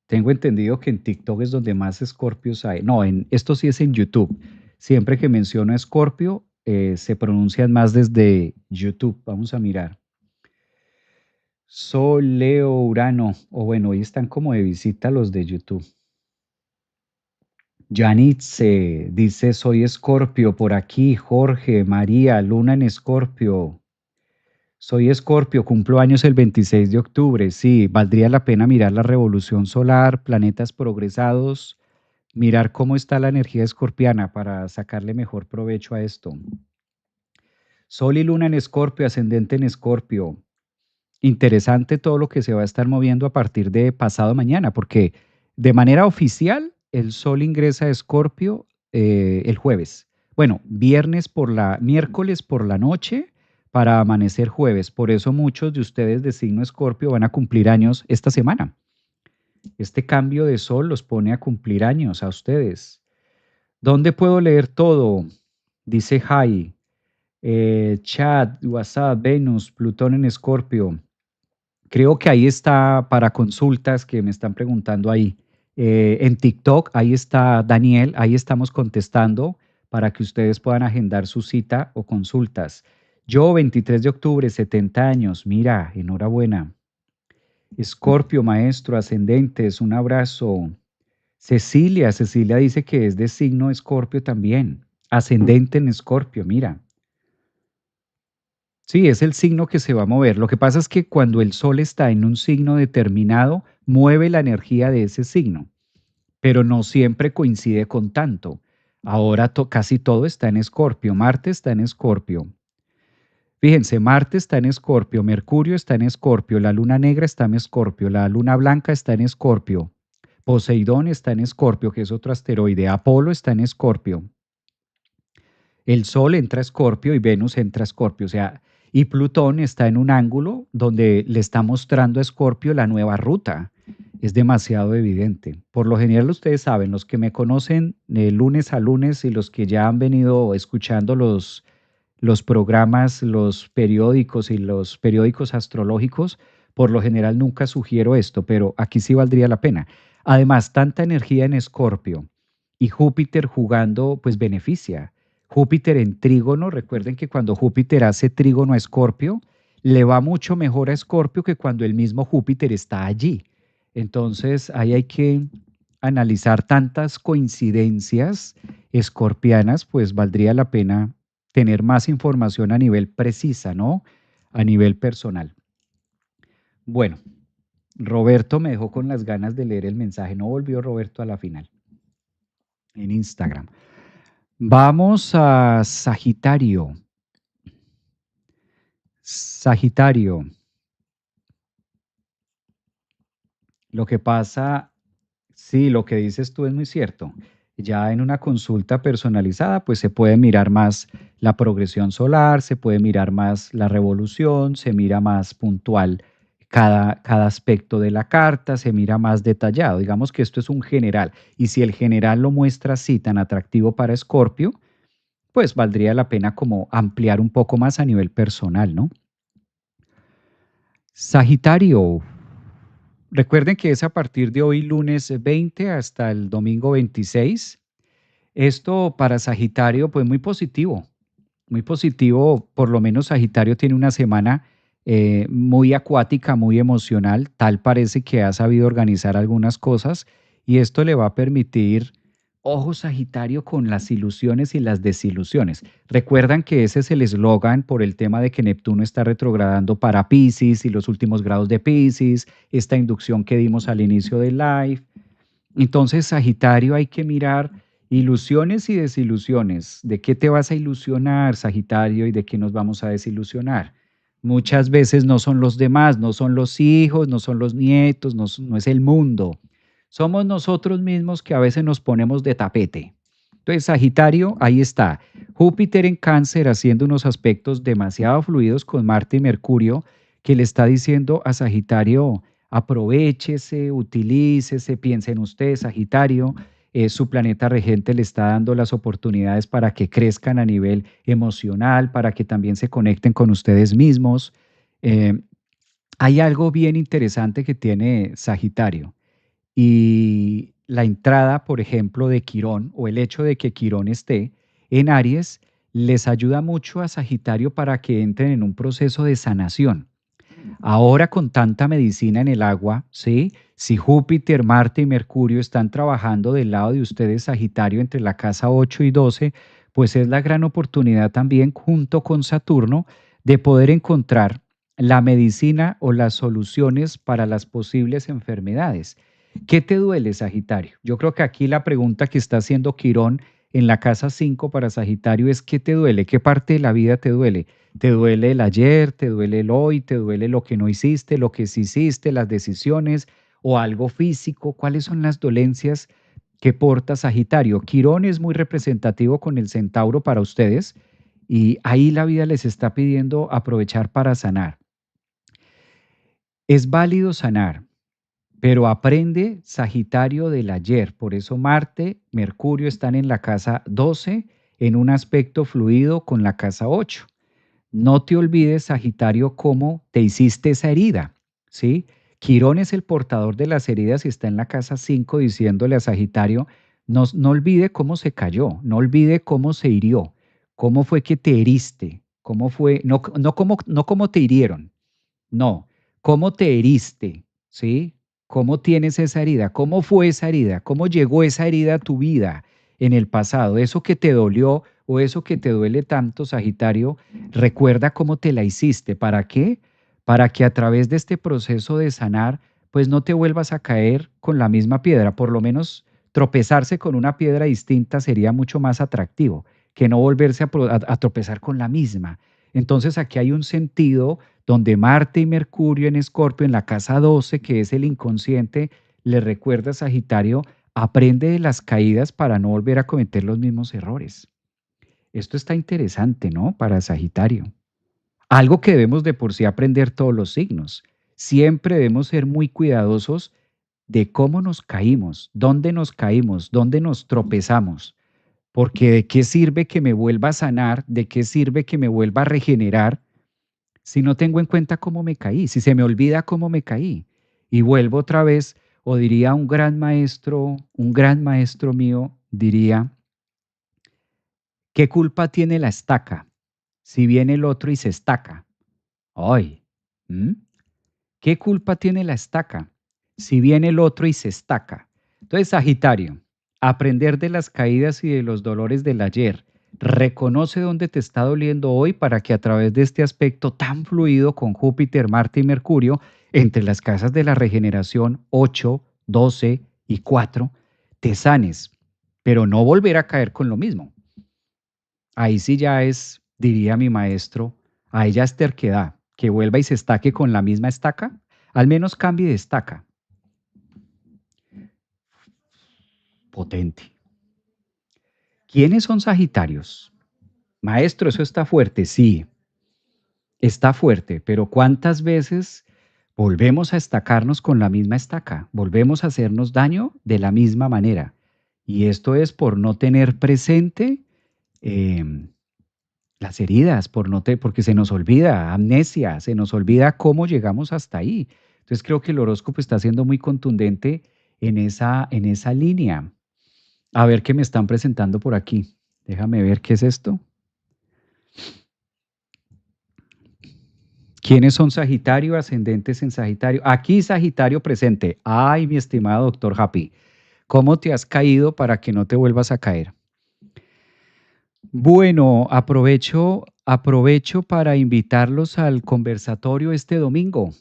Tengo entendido que en TikTok es donde más escorpios hay. No, esto sí es en YouTube. Siempre que menciono escorpio, se pronuncian más desde YouTube. Vamos a mirar. Sol, Leo, Urano. O bueno, hoy están como de visita los de YouTube. Yanitze dice, soy Escorpio por aquí. Jorge, María, Luna en Escorpio. Soy Escorpio, cumplo años el 26 de octubre. Sí, valdría la pena mirar la revolución solar, planetas progresados, mirar cómo está la energía escorpiana para sacarle mejor provecho a esto. Sol y Luna en Escorpio, ascendente en Escorpio. Interesante todo lo que se va a estar moviendo a partir de pasado mañana, porque de manera oficial el Sol ingresa a Escorpio el jueves. Bueno, miércoles por la noche para amanecer jueves. Por eso muchos de ustedes de signo Escorpio van a cumplir años esta semana. Este cambio de Sol los pone a cumplir años a ustedes. ¿Dónde puedo leer todo? Dice Jai. Chat, WhatsApp, Venus, Plutón en Escorpio. Creo que ahí está para consultas que me están preguntando ahí. En TikTok, ahí está Daniel, ahí estamos contestando para que ustedes puedan agendar su cita o consultas. Yo, 23 de octubre, 70 años. Mira, enhorabuena. Escorpio, maestro, ascendentes, un abrazo. Cecilia dice que es de signo Escorpio también. Ascendente en Escorpio, mira. Sí, es el signo que se va a mover. Lo que pasa es que cuando el sol está en un signo determinado, mueve la energía de ese signo, pero no siempre coincide con tanto. Ahora casi todo está en Escorpio. Marte está en Escorpio. Fíjense, Marte está en Escorpio, Mercurio está en Escorpio, la luna negra está en Escorpio, la luna blanca está en Escorpio, Poseidón está en Escorpio, que es otro asteroide, Apolo está en Escorpio. El Sol entra a Escorpio y Venus entra a Escorpio, o sea, y Plutón está en un ángulo donde le está mostrando a Escorpio la nueva ruta. Es demasiado evidente. Por lo general, ustedes saben, los que me conocen de lunes a lunes y los que ya han venido escuchando los programas, los periódicos y los periódicos astrológicos, por lo general nunca sugiero esto, pero aquí sí valdría la pena. Además, tanta energía en Escorpio y Júpiter jugando, pues beneficia. Júpiter en trígono, recuerden que cuando Júpiter hace trígono a Escorpio, le va mucho mejor a Escorpio que cuando el mismo Júpiter está allí. Entonces, ahí hay que analizar tantas coincidencias escorpianas, pues valdría la pena tener más información a nivel precisa, ¿no? A nivel personal. Bueno, Roberto me dejó con las ganas de leer el mensaje. No volvió Roberto a la final en Instagram. Vamos a Sagitario. Sagitario. Lo que pasa, sí, lo que dices tú es muy cierto. Ya en una consulta personalizada, pues se puede mirar más la progresión solar, se puede mirar más la revolución, se mira más puntual cada aspecto de la carta, se mira más detallado. Digamos que esto es un general. Y si el general lo muestra así tan atractivo para Escorpio, pues valdría la pena como ampliar un poco más a nivel personal, ¿no? Sagitario, recuerden que es a partir de hoy lunes 20 hasta el domingo 26. Esto para Sagitario, pues muy positivo, por lo menos Sagitario tiene una semana muy acuática, muy emocional, tal parece que ha sabido organizar algunas cosas y esto le va a permitir, ojo Sagitario, con las ilusiones y las desilusiones. Recuerdan que ese es el eslogan por el tema de que Neptuno está retrogradando para Piscis y los últimos grados de Piscis, esta inducción que dimos al inicio del live. Entonces, Sagitario, hay que mirar ilusiones y desilusiones. ¿De qué te vas a ilusionar, Sagitario, y de qué nos vamos a desilusionar? Muchas veces no son los demás, no son los hijos, no son los nietos, no es el mundo. Somos nosotros mismos que a veces nos ponemos de tapete. Entonces, Sagitario, ahí está. Júpiter en Cáncer haciendo unos aspectos demasiado fluidos con Marte y Mercurio que le está diciendo a Sagitario, aprovéchese, utilícese, piense en usted, Sagitario. Su planeta regente le está dando las oportunidades para que crezcan a nivel emocional, para que también se conecten con ustedes mismos. Eh, Hay algo bien interesante que tiene Sagitario Y la entrada, por ejemplo, de Quirón o el hecho de que Quirón esté en Aries les ayuda mucho a Sagitario para que entren en un proceso de sanación. Ahora con tanta medicina en el agua, ¿sí? Si Júpiter, Marte y Mercurio están trabajando del lado de ustedes, Sagitario, entre la casa 8 y 12, pues es la gran oportunidad también, junto con Saturno, de poder encontrar la medicina o las soluciones para las posibles enfermedades. ¿Qué te duele, Sagitario? Yo creo que aquí la pregunta que está haciendo Quirón en la casa 5 para Sagitario es: ¿qué te duele? ¿Qué parte de la vida te duele? ¿Te duele el ayer? ¿Te duele el hoy? ¿Te duele lo que no hiciste, lo que sí hiciste, las decisiones o algo físico? ¿Cuáles son las dolencias que porta Sagitario? Quirón es muy representativo con el centauro para ustedes y ahí la vida les está pidiendo aprovechar para sanar. Es válido sanar, pero aprende, Sagitario, del ayer. Por eso Marte, Mercurio están en la casa 12 en un aspecto fluido con la casa 8. No te olvides, Sagitario, cómo te hiciste esa herida, ¿sí? Quirón es el portador de las heridas y está en la casa 5 diciéndole a Sagitario: no olvide cómo se cayó, no olvide cómo se hirió, cómo fue que te heriste, cómo fue, no cómo te hirieron, no, cómo te heriste, ¿sí? ¿Cómo tienes esa herida? ¿Cómo fue esa herida? ¿Cómo llegó esa herida a tu vida en el pasado? Eso que te dolió o eso que te duele tanto, Sagitario, recuerda cómo te la hiciste. ¿Para qué? Para que a través de este proceso de sanar, pues no te vuelvas a caer con la misma piedra. Por lo menos tropezarse con una piedra distinta sería mucho más atractivo que no volverse a tropezar con la misma. Entonces aquí hay un sentido donde Marte y Mercurio en Escorpio, en la casa 12, que es el inconsciente, le recuerda a Sagitario: aprende de las caídas para no volver a cometer los mismos errores. Esto está interesante, ¿no? Para Sagitario. Algo que debemos de por sí aprender todos los signos. Siempre debemos ser muy cuidadosos de cómo nos caímos, dónde nos tropezamos. Porque de qué sirve que me vuelva a sanar, de qué sirve que me vuelva a regenerar si no tengo en cuenta cómo me caí, si se me olvida cómo me caí y vuelvo otra vez, o diría un gran maestro mío, diría: ¿qué culpa tiene la estaca si viene el otro y se estaca? ¡Ay! ¿Mm? ¿Qué culpa tiene la estaca si viene el otro y se estaca? Entonces, Sagitario, aprender de las caídas y de los dolores del ayer. Reconoce dónde te está doliendo hoy para que a través de este aspecto tan fluido con Júpiter, Marte y Mercurio, entre las casas de la regeneración 8, 12 y 4, te sanes, pero no volver a caer con lo mismo. Ahí sí ya es, diría mi maestro, ahí ya es terquedad, que vuelva y se estaque con la misma estaca, al menos cambie de estaca. Potente. ¿Quiénes son Sagitarios? Maestro, eso está fuerte, sí, está fuerte, pero ¿cuántas veces volvemos a estacarnos con la misma estaca? Volvemos a hacernos daño de la misma manera. Y esto es por no tener presente em, las heridas, porque se nos olvida, amnesia, se nos olvida cómo llegamos hasta ahí. Entonces creo que el horóscopo está siendo muy contundente en esa línea. A ver qué me están presentando por aquí. Déjame ver qué es esto. ¿Quiénes son Sagitario, ascendentes en Sagitario? Aquí Sagitario presente. Ay, mi estimado doctor Happy, ¿cómo te has caído para que no te vuelvas a caer? Bueno, aprovecho para invitarlos al conversatorio este domingo.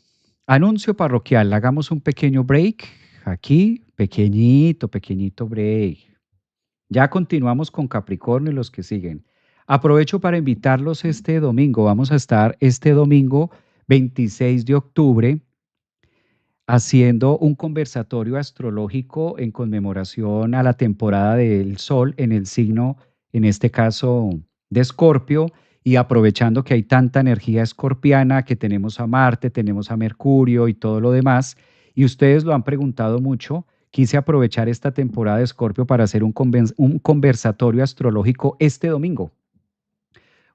Anuncio parroquial, hagamos un pequeño break aquí, pequeñito break. Ya continuamos con Capricornio y los que siguen. Aprovecho para invitarlos este domingo. Vamos a estar este domingo 26 de octubre haciendo un conversatorio astrológico en conmemoración a la temporada del Sol en el signo, en este caso, de Escorpio, y aprovechando que hay tanta energía escorpiana, que tenemos a Marte, tenemos a Mercurio y todo lo demás, y ustedes lo han preguntado mucho, quise aprovechar esta temporada de Escorpio para hacer un conversatorio astrológico este domingo.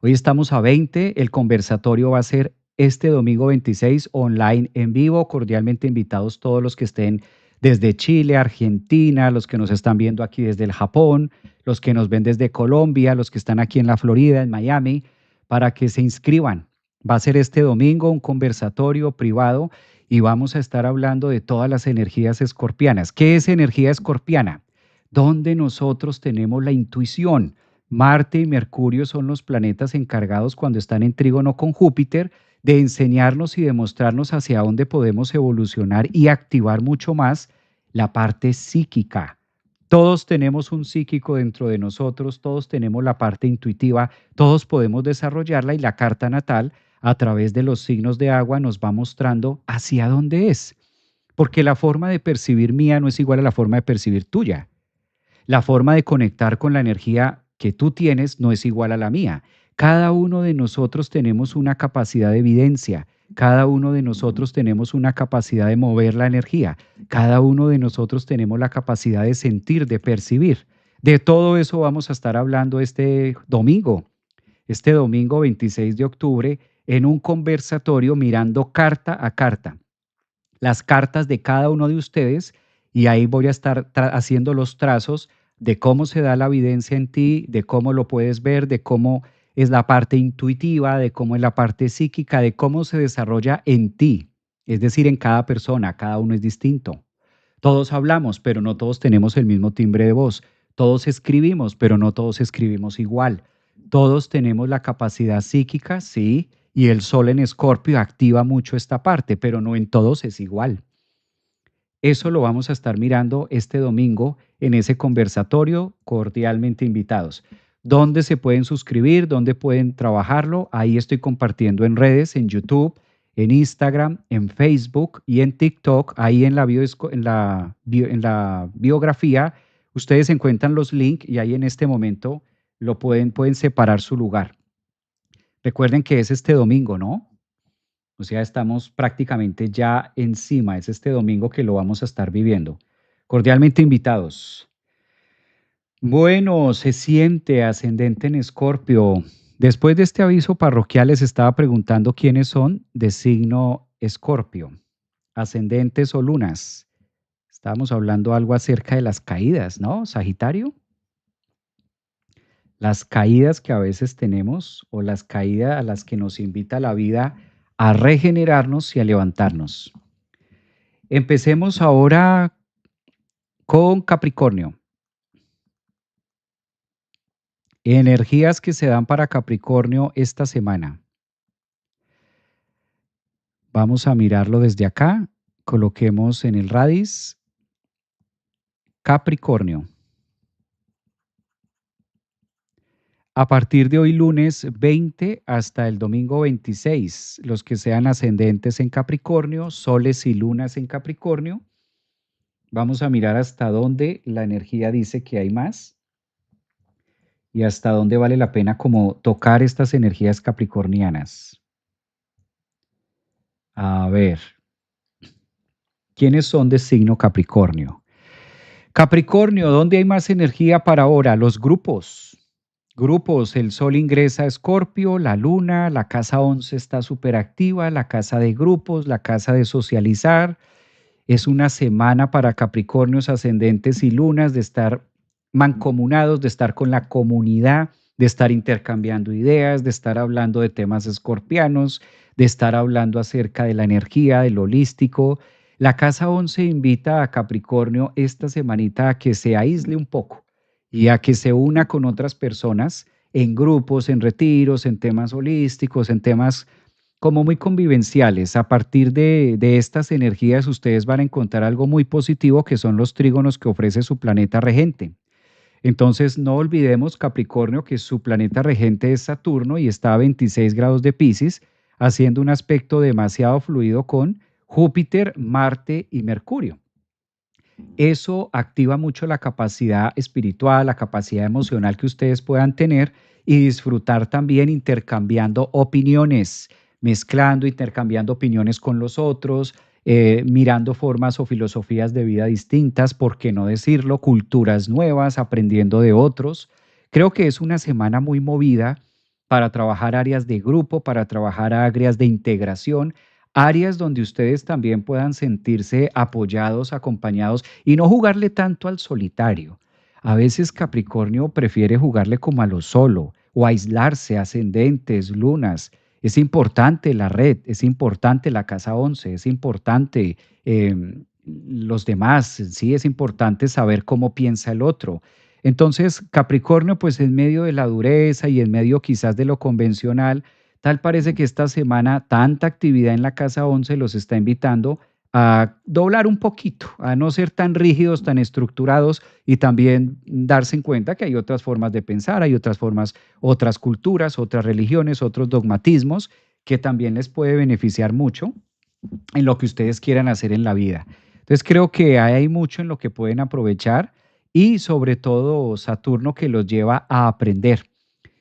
Hoy estamos a 20, el conversatorio va a ser este domingo 26 online en vivo, cordialmente invitados todos los que estén desde Chile, Argentina, los que nos están viendo aquí desde el Japón, los que nos ven desde Colombia, los que están aquí en la Florida, en Miami, para que se inscriban. Va a ser este domingo un conversatorio privado y vamos a estar hablando de todas las energías escorpianas. ¿Qué es energía escorpiana? Donde nosotros tenemos la intuición. Marte y Mercurio son los planetas encargados cuando están en trígono con Júpiter de enseñarnos y demostrarnos hacia dónde podemos evolucionar y activar mucho más la parte psíquica. Todos tenemos un psíquico dentro de nosotros, todos tenemos la parte intuitiva, todos podemos desarrollarla y la carta natal a través de los signos de agua nos va mostrando hacia dónde es. Porque la forma de percibir mía no es igual a la forma de percibir tuya. La forma de conectar con la energía que tú tienes no es igual a la mía. Cada uno de nosotros tenemos una capacidad de evidencia, cada uno de nosotros tenemos una capacidad de mover la energía, cada uno de nosotros tenemos la capacidad de sentir, de percibir. De todo eso vamos a estar hablando este domingo 26 de octubre, en un conversatorio mirando carta a carta las cartas de cada uno de ustedes y ahí voy a estar haciendo los trazos de cómo se da la evidencia en ti, de cómo lo puedes ver, de cómo es la parte intuitiva, de cómo es la parte psíquica, de cómo se desarrolla en ti, es decir, en cada persona, cada uno es distinto. Todos hablamos, pero no todos tenemos el mismo timbre de voz. Todos escribimos, pero no todos escribimos igual. Todos tenemos la capacidad psíquica, sí, y el sol en Escorpio activa mucho esta parte, pero no en todos es igual. Eso lo vamos a estar mirando este domingo en ese conversatorio, cordialmente invitados. ¿Dónde se pueden suscribir? ¿Dónde pueden trabajarlo? Ahí estoy compartiendo en redes, en YouTube, en Instagram, en Facebook y en TikTok. Ahí en la biografía, ustedes encuentran los links y ahí en este momento pueden separar su lugar. Recuerden que es este domingo, ¿no? O sea, estamos prácticamente ya encima, es este domingo que lo vamos a estar viviendo. Cordialmente invitados. Bueno, se siente ascendente en Escorpio. Después de este aviso parroquial les estaba preguntando quiénes son de signo Escorpio, ascendentes o lunas. Estábamos hablando algo acerca de las caídas, ¿no? Sagitario. Las caídas que a veces tenemos o las caídas a las que nos invita la vida a regenerarnos y a levantarnos. Empecemos ahora con Capricornio. Energías que se dan para Capricornio esta semana. Vamos a mirarlo desde acá. Coloquemos en el radis Capricornio. A partir de hoy lunes 20 hasta el domingo 26, los que sean ascendentes en Capricornio, soles y lunas en Capricornio, vamos a mirar hasta dónde la energía dice que hay más y hasta dónde vale la pena como tocar estas energías capricornianas. A ver, ¿quiénes son de signo Capricornio? Capricornio, ¿dónde hay más energía para ahora? Los grupos. Grupos, el sol ingresa a Escorpio, la luna, la casa 11 está súper activa, la casa de grupos, la casa de socializar. Es una semana para Capricornios ascendentes y lunas de estar mancomunados, de estar con la comunidad, de estar intercambiando ideas, de estar hablando de temas escorpianos, de estar hablando acerca de la energía, del holístico. La casa 11 invita a Capricornio esta semanita a que se aísle un poco y a que se una con otras personas en grupos, en retiros, en temas holísticos, en temas como muy convivenciales. A partir de estas energías ustedes van a encontrar algo muy positivo que son los trígonos que ofrece su planeta regente. Entonces no olvidemos Capricornio que su planeta regente es Saturno y está a 26 grados de Piscis, haciendo un aspecto demasiado fluido con Júpiter, Marte y Mercurio. Eso activa mucho la capacidad espiritual, la capacidad emocional que ustedes puedan tener y disfrutar también intercambiando opiniones, mezclando, intercambiando opiniones con los otros, mirando formas o filosofías de vida distintas, por qué no decirlo, culturas nuevas, aprendiendo de otros. Creo que es una semana muy movida para trabajar áreas de grupo, para trabajar áreas de integración, áreas donde ustedes también puedan sentirse apoyados, acompañados y no jugarle tanto al solitario. A veces Capricornio prefiere jugarle como a lo solo o aislarse, ascendentes, lunas. Es importante la red, es importante la casa 11, es importante los demás, sí, es importante saber cómo piensa el otro. Entonces, Capricornio, pues en medio de la dureza y en medio quizás de lo convencional, tal parece que esta semana tanta actividad en la casa 11 los está invitando a doblar un poquito, a no ser tan rígidos, tan estructurados y también darse en cuenta que hay otras formas de pensar, hay otras formas, otras culturas, otras religiones, otros dogmatismos que también les puede beneficiar mucho en lo que ustedes quieran hacer en la vida. Entonces creo que hay mucho en lo que pueden aprovechar y sobre todo Saturno que los lleva a aprender.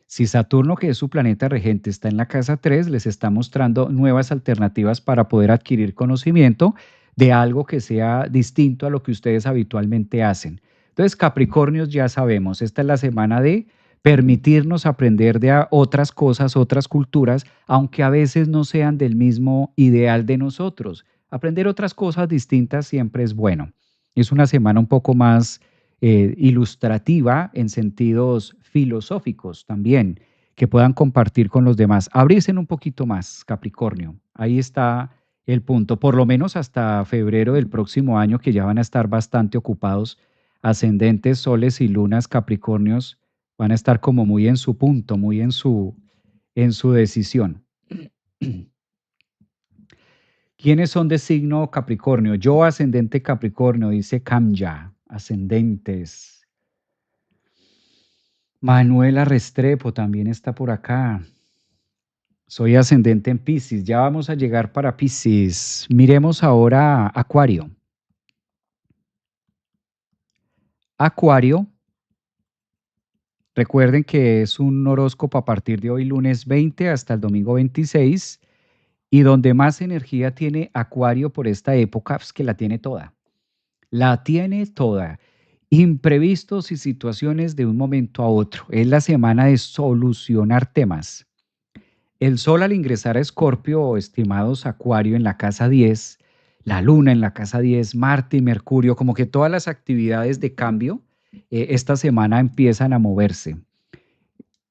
Si Saturno, que es su planeta regente, está en la casa 3, les está mostrando nuevas alternativas para poder adquirir conocimiento de algo que sea distinto a lo que ustedes habitualmente hacen. Entonces, Capricornios ya sabemos, esta es la semana de permitirnos aprender de otras cosas, otras culturas, aunque a veces no sean del mismo ideal de nosotros. Aprender otras cosas distintas siempre es bueno. Es una semana un poco más ilustrativa en sentidos filosóficos también, que puedan compartir con los demás. Abrirse un poquito más, Capricornio. Ahí está el punto, por lo menos hasta febrero del próximo año, que ya van a estar bastante ocupados. Ascendentes, soles y lunas, Capricornios, van a estar como muy en su punto, muy en su decisión. ¿Quiénes son de signo Capricornio? Yo, ascendente Capricornio, dice Kamya, ascendentes. Manuela Restrepo también está por acá. Soy ascendente en Piscis. Ya vamos a llegar para Piscis. Miremos ahora Acuario. Acuario, recuerden que es un horóscopo a partir de hoy lunes 20 hasta el domingo 26 y donde más energía tiene Acuario por esta época, es que la tiene toda. La tiene toda. Imprevistos y situaciones de un momento a otro. Es la semana de solucionar temas. El Sol al ingresar a Escorpio, estimados Acuario, en la casa 10, la Luna en la casa 10, Marte y Mercurio, como que todas las actividades de cambio esta semana empiezan a moverse.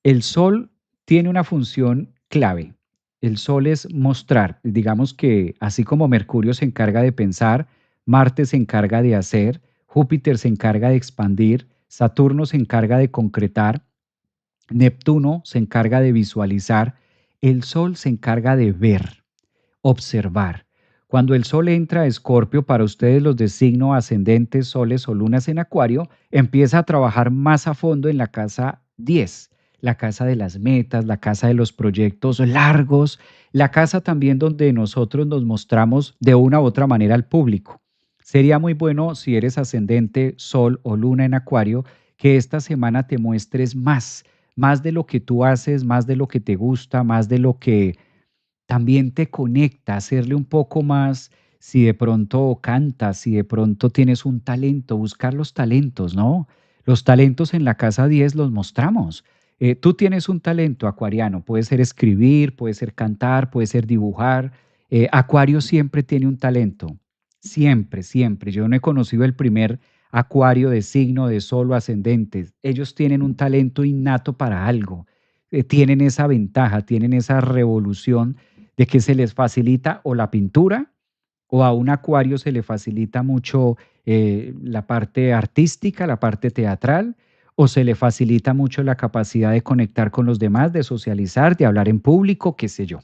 El Sol tiene una función clave. El Sol es mostrar, digamos que así como Mercurio se encarga de pensar, Marte se encarga de hacer, Júpiter se encarga de expandir, Saturno se encarga de concretar, Neptuno se encarga de visualizar, el Sol se encarga de ver, observar. Cuando el Sol entra a Escorpio, para ustedes los de signo ascendentes, soles o lunas en Acuario, empieza a trabajar más a fondo en la casa 10, la casa de las metas, la casa de los proyectos largos, la casa también donde nosotros nos mostramos de una u otra manera al público. Sería muy bueno si eres ascendente, Sol o Luna en Acuario, que esta semana te muestres más de lo que tú haces, más de lo que te gusta, más de lo que también te conecta, hacerle un poco más, si de pronto cantas, si de pronto tienes un talento, buscar los talentos, ¿no? Los talentos en la casa 10 los mostramos. Tú tienes un talento acuariano, puede ser escribir, puede ser cantar, puede ser dibujar. Acuario siempre tiene un talento, siempre, siempre. Yo no he conocido el primer acuario de signo de solo ascendentes. Ellos tienen un talento innato para algo, tienen esa ventaja, tienen esa revolución de que se les facilita o la pintura o a un acuario se le facilita mucho la parte artística, la parte teatral, o se le facilita mucho la capacidad de conectar con los demás, de socializar, de hablar en público, qué sé yo.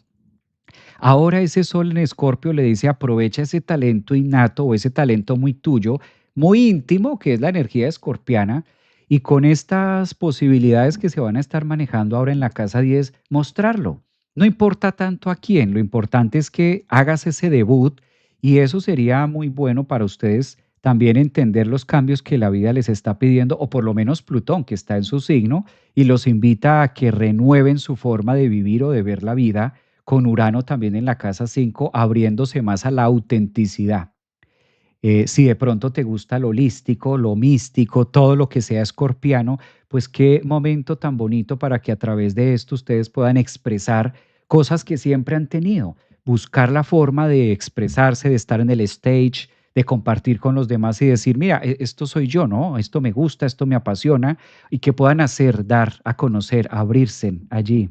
Ahora ese sol en Escorpio le dice aprovecha ese talento innato o ese talento muy tuyo, muy íntimo, que es la energía escorpiana, y con estas posibilidades que se van a estar manejando ahora en la casa 10, mostrarlo. No importa tanto a quién, lo importante es que hagas ese debut y eso sería muy bueno para ustedes también entender los cambios que la vida les está pidiendo, o por lo menos Plutón, que está en su signo, y los invita a que renueven su forma de vivir o de ver la vida con Urano también en la casa 5 abriéndose más a la autenticidad. Si de pronto te gusta lo holístico, lo místico, todo lo que sea escorpiano, pues qué momento tan bonito para que a través de esto ustedes puedan expresar cosas que siempre han tenido. buscar la forma de expresarse, de estar en el stage, de compartir con los demás y decir, mira, esto soy yo, ¿no? Esto me gusta, esto me apasiona, y que puedan hacer, dar a conocer, abrirse allí.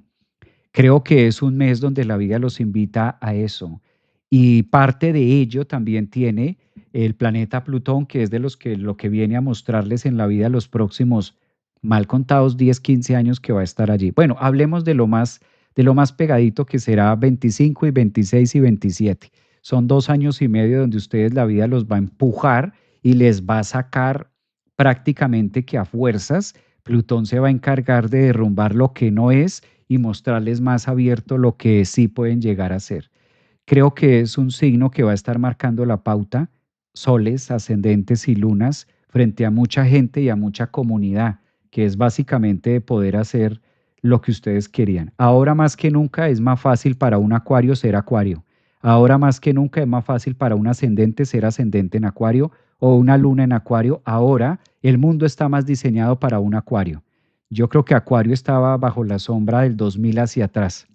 Creo que es un mes donde la vida los invita a eso. Y parte de ello también tiene el planeta Plutón, que es de los que lo que viene a mostrarles en la vida los próximos, mal contados, 10, 15 años que va a estar allí. Bueno, hablemos de lo más pegadito, que será 25 y 26 y 27. Son 2 años y medio donde ustedes la vida los va a empujar y les va a sacar prácticamente que a fuerzas. Plutón se va a encargar de derrumbar lo que no es y mostrarles más abierto lo que sí pueden llegar a ser. Creo que es un signo que va a estar marcando la pauta, soles, ascendentes y lunas, frente a mucha gente y a mucha comunidad, que es básicamente poder hacer lo que ustedes querían. Ahora más que nunca es más fácil para un acuario ser acuario. Ahora más que nunca es más fácil para un ascendente ser ascendente en acuario o una luna en acuario. Ahora el mundo está más diseñado para un acuario. Yo creo que acuario estaba bajo la sombra del 2000 hacia atrás.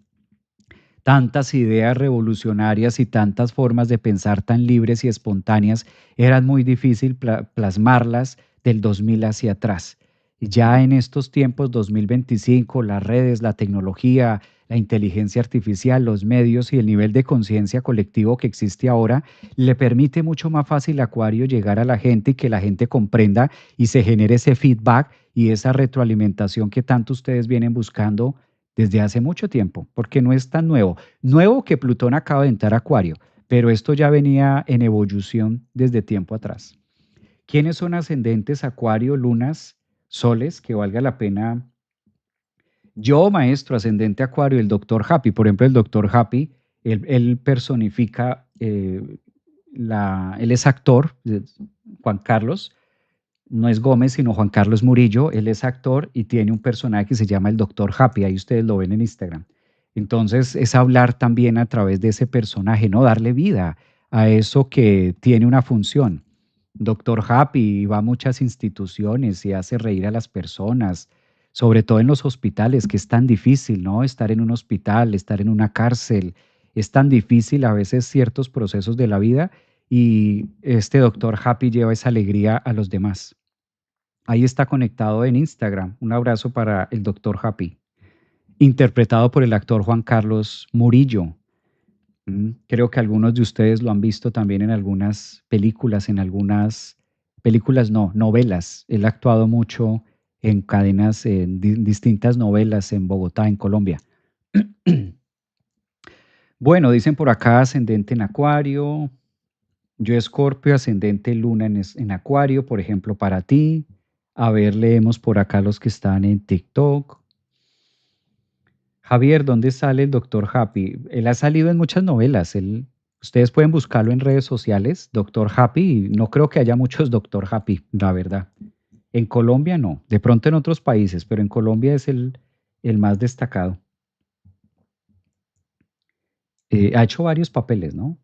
Tantas ideas revolucionarias y tantas formas de pensar tan libres y espontáneas, eran muy difícil plasmarlas del 2000 hacia atrás. Ya en estos tiempos 2025, las redes, la tecnología, la inteligencia artificial, los medios y el nivel de conciencia colectivo que existe ahora le permite mucho más fácil a Acuario llegar a la gente y que la gente comprenda y se genere ese feedback y esa retroalimentación que tanto ustedes vienen buscando desde hace mucho tiempo, porque no es tan nuevo. Nuevo que Plutón acaba de entrar a Acuario, pero esto ya venía en evolución desde tiempo atrás. ¿Quiénes son ascendentes Acuario, lunas, soles, que valga la pena? Yo, maestro, ascendente Acuario, el doctor Happy, por ejemplo, el doctor Happy, él personifica, él es actor, Juan Carlos, no es Gómez, sino Juan Carlos Murillo. Él es actor y tiene un personaje que se llama el Doctor Happy. Ahí ustedes lo ven en Instagram. Entonces es hablar también a través de ese personaje, ¿no? Darle vida a eso que tiene una función. Doctor Happy va a muchas instituciones y hace reír a las personas, sobre todo en los hospitales, que es tan difícil, ¿no? Estar en un hospital, estar en una cárcel, es tan difícil a veces ciertos procesos de la vida, y este Doctor Happy lleva esa alegría a los demás. Ahí está conectado en Instagram. Un abrazo para el Doctor Happy, interpretado por el actor Juan Carlos Murillo. Creo que algunos de ustedes lo han visto también en algunas películas, no, novelas. Él ha actuado mucho en cadenas, en distintas novelas en Bogotá, en Colombia. Bueno, dicen por acá ascendente en Acuario. Yo Escorpio, ascendente Luna en Acuario, por ejemplo, para ti. A ver, leemos por acá los que están en TikTok. Javier, ¿dónde sale el Doctor Happy? Él ha salido en muchas novelas. Ustedes pueden buscarlo en redes sociales, Doctor Happy. Y no creo que haya muchos Doctor Happy, la verdad. En Colombia no, de pronto en otros países, pero en Colombia es el más destacado. Ha hecho varios papeles, ¿no?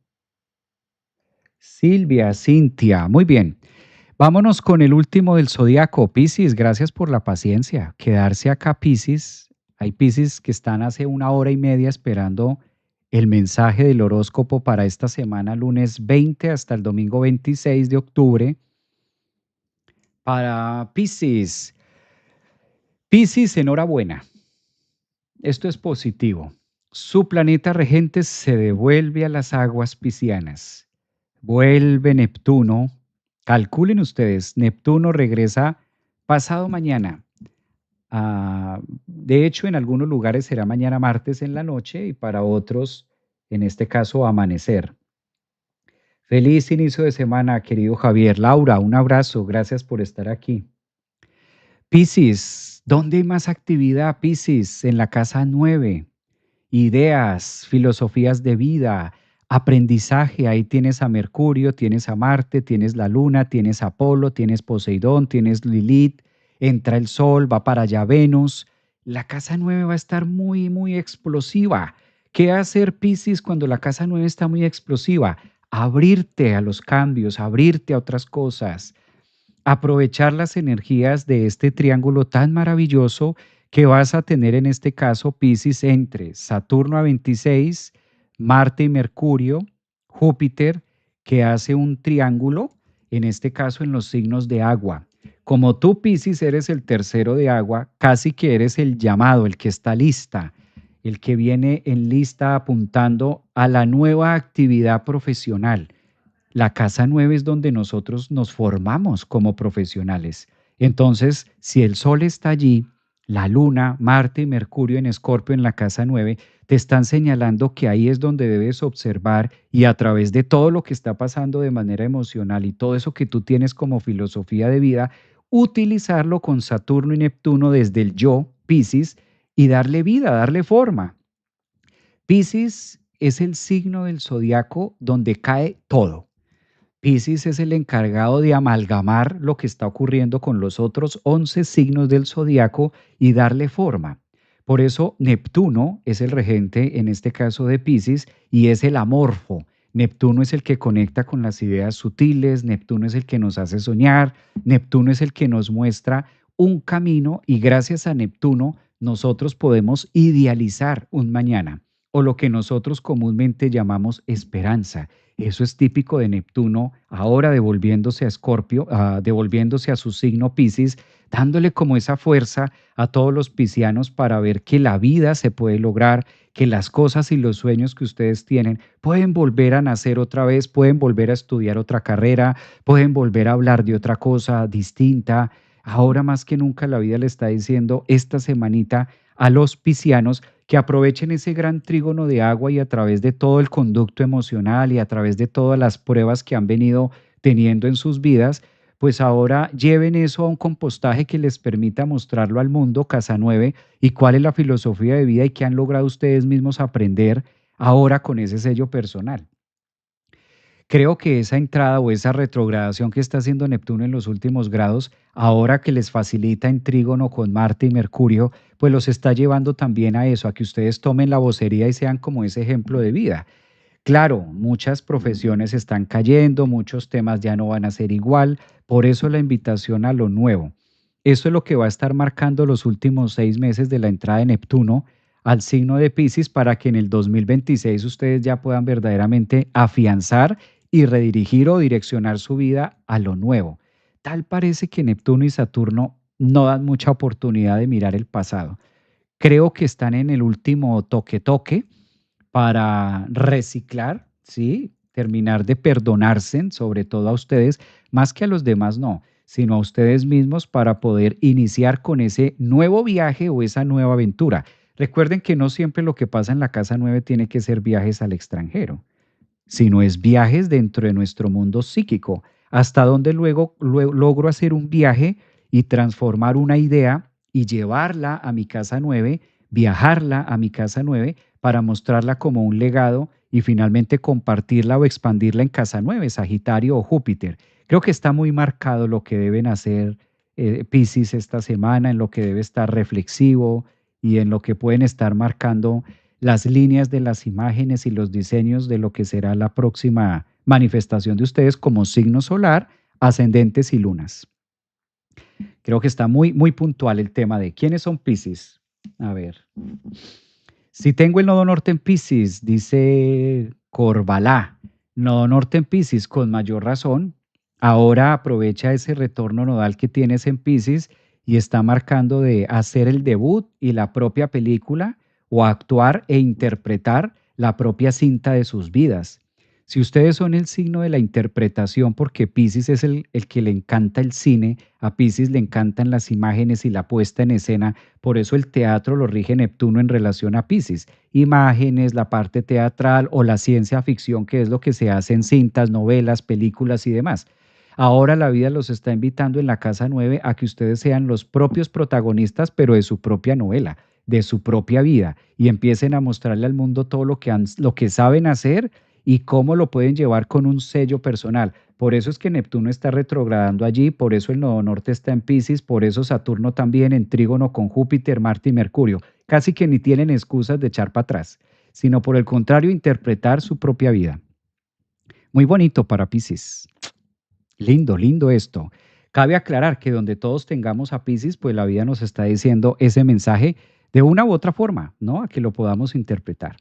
Silvia, Cintia, muy bien. Vámonos con el último del zodiaco, Piscis. Gracias por la paciencia. Quedarse acá, Piscis. Hay Piscis que están hace 1 hora y media esperando el mensaje del horóscopo para esta semana, lunes 20 hasta el domingo 26 de octubre. Para Piscis. Piscis, enhorabuena. Esto es positivo. Su planeta regente se devuelve a las aguas piscianas. Vuelve Neptuno. Calculen ustedes, Neptuno regresa pasado mañana. De hecho, en algunos lugares será mañana martes en la noche y para otros, en este caso, amanecer. Feliz inicio de semana, querido Javier. Laura, un abrazo. Gracias por estar aquí. Piscis, ¿dónde hay más actividad, Piscis? En la casa 9. Ideas, filosofías de vida, aprendizaje. Ahí tienes a Mercurio, tienes a Marte, tienes la Luna, tienes a Apolo, tienes Poseidón, tienes Lilith, entra el Sol, va para allá Venus. La casa 9 va a estar muy, muy explosiva. ¿Qué hacer, Piscis, cuando la casa 9 está muy explosiva? Abrirte a los cambios, abrirte a otras cosas, aprovechar las energías de este triángulo tan maravilloso que vas a tener en este caso, Piscis, entre Saturno a 26, Marte y Mercurio, Júpiter, que hace un triángulo, en este caso en los signos de agua. Como tú, Piscis, eres el tercero de agua, casi que eres el llamado, el que está lista, el que viene en lista apuntando a la nueva actividad profesional. La casa 9 es donde nosotros nos formamos como profesionales. Entonces, si el Sol está allí, la Luna, Marte y Mercurio en Escorpio en la casa 9 te están señalando que ahí es donde debes observar y a través de todo lo que está pasando de manera emocional y todo eso que tú tienes como filosofía de vida, utilizarlo con Saturno y Neptuno desde el yo, Piscis, y darle vida, darle forma. Piscis es el signo del zodiaco donde cae todo. Piscis es el encargado de amalgamar lo que está ocurriendo con los otros 11 signos del zodiaco y darle forma. Por eso Neptuno es el regente, en este caso de Piscis, y es el amorfo. Neptuno es el que conecta con las ideas sutiles, Neptuno es el que nos hace soñar, Neptuno es el que nos muestra un camino y gracias a Neptuno nosotros podemos idealizar un mañana o lo que nosotros comúnmente llamamos esperanza. Eso es típico de Neptuno, ahora devolviéndose a Escorpio, devolviéndose a su signo Piscis, dándole como esa fuerza a todos los piscianos para ver que la vida se puede lograr, que las cosas y los sueños que ustedes tienen pueden volver a nacer otra vez, pueden volver a estudiar otra carrera, pueden volver a hablar de otra cosa distinta. Ahora más que nunca la vida le está diciendo esta semanita a los piscianos que aprovechen ese gran trígono de agua y a través de todo el conducto emocional y a través de todas las pruebas que han venido teniendo en sus vidas, pues ahora lleven eso a un compostaje que les permita mostrarlo al mundo, Casa 9, y cuál es la filosofía de vida y qué han logrado ustedes mismos aprender ahora con ese sello personal. Creo que esa entrada o esa retrogradación que está haciendo Neptuno en los últimos grados, ahora que les facilita en trígono con Marte y Mercurio, pues los está llevando también a eso, a que ustedes tomen la vocería y sean como ese ejemplo de vida. Claro, muchas profesiones están cayendo, muchos temas ya no van a ser igual, por eso la invitación a lo nuevo. Eso es lo que va a estar marcando los últimos 6 meses de la entrada de Neptuno al signo de Piscis para que en el 2026 ustedes ya puedan verdaderamente afianzar y redirigir o direccionar su vida a lo nuevo. Tal parece que Neptuno y Saturno no dan mucha oportunidad de mirar el pasado. Creo que están en el último toque-toque para reciclar, ¿sí? Terminar de perdonarse, sobre todo a ustedes, más que a los demás no, sino a ustedes mismos para poder iniciar con ese nuevo viaje o esa nueva aventura. Recuerden que no siempre lo que pasa en la casa 9 tiene que ser viajes al extranjero, sino es viajes dentro de nuestro mundo psíquico, hasta donde luego logro hacer un viaje y transformar una idea y llevarla a mi casa 9, viajarla a mi casa 9 para mostrarla como un legado y finalmente compartirla o expandirla en casa 9, Sagitario o Júpiter. Creo que está muy marcado lo que deben hacer Piscis esta semana, en lo que debe estar reflexivo y en lo que pueden estar marcando las líneas de las imágenes y los diseños de lo que será la próxima manifestación de ustedes como signo solar, ascendentes y lunas. Creo que está muy, muy puntual el tema de quiénes son Piscis. A ver. Si tengo el nodo norte en Piscis, dice Corbalá, nodo norte en Piscis, con mayor razón. Ahora aprovecha ese retorno nodal que tienes en Piscis y está marcando de hacer el debut y la propia película o actuar e interpretar la propia cinta de sus vidas. Si ustedes son el signo de la interpretación, porque Piscis es el que le encanta el cine, a Piscis le encantan las imágenes y la puesta en escena, por eso el teatro lo rige Neptuno en relación a Piscis. Imágenes, la parte teatral o la ciencia ficción, que es lo que se hace en cintas, novelas, películas y demás. Ahora la vida los está invitando en la Casa 9 a que ustedes sean los propios protagonistas, pero de su propia novela, de su propia vida, y empiecen a mostrarle al mundo todo lo que saben hacer y cómo lo pueden llevar con un sello personal. Por eso es que Neptuno está retrogradando allí, por eso el nodo norte está en Piscis, por eso Saturno también en trígono con Júpiter, Marte y Mercurio. Casi que ni tienen excusas de echar para atrás, sino por el contrario, interpretar su propia vida. Muy bonito para Piscis. Lindo, lindo esto. Cabe aclarar que donde todos tengamos a Piscis, pues la vida nos está diciendo ese mensaje de una u otra forma, ¿no? A que lo podamos interpretar.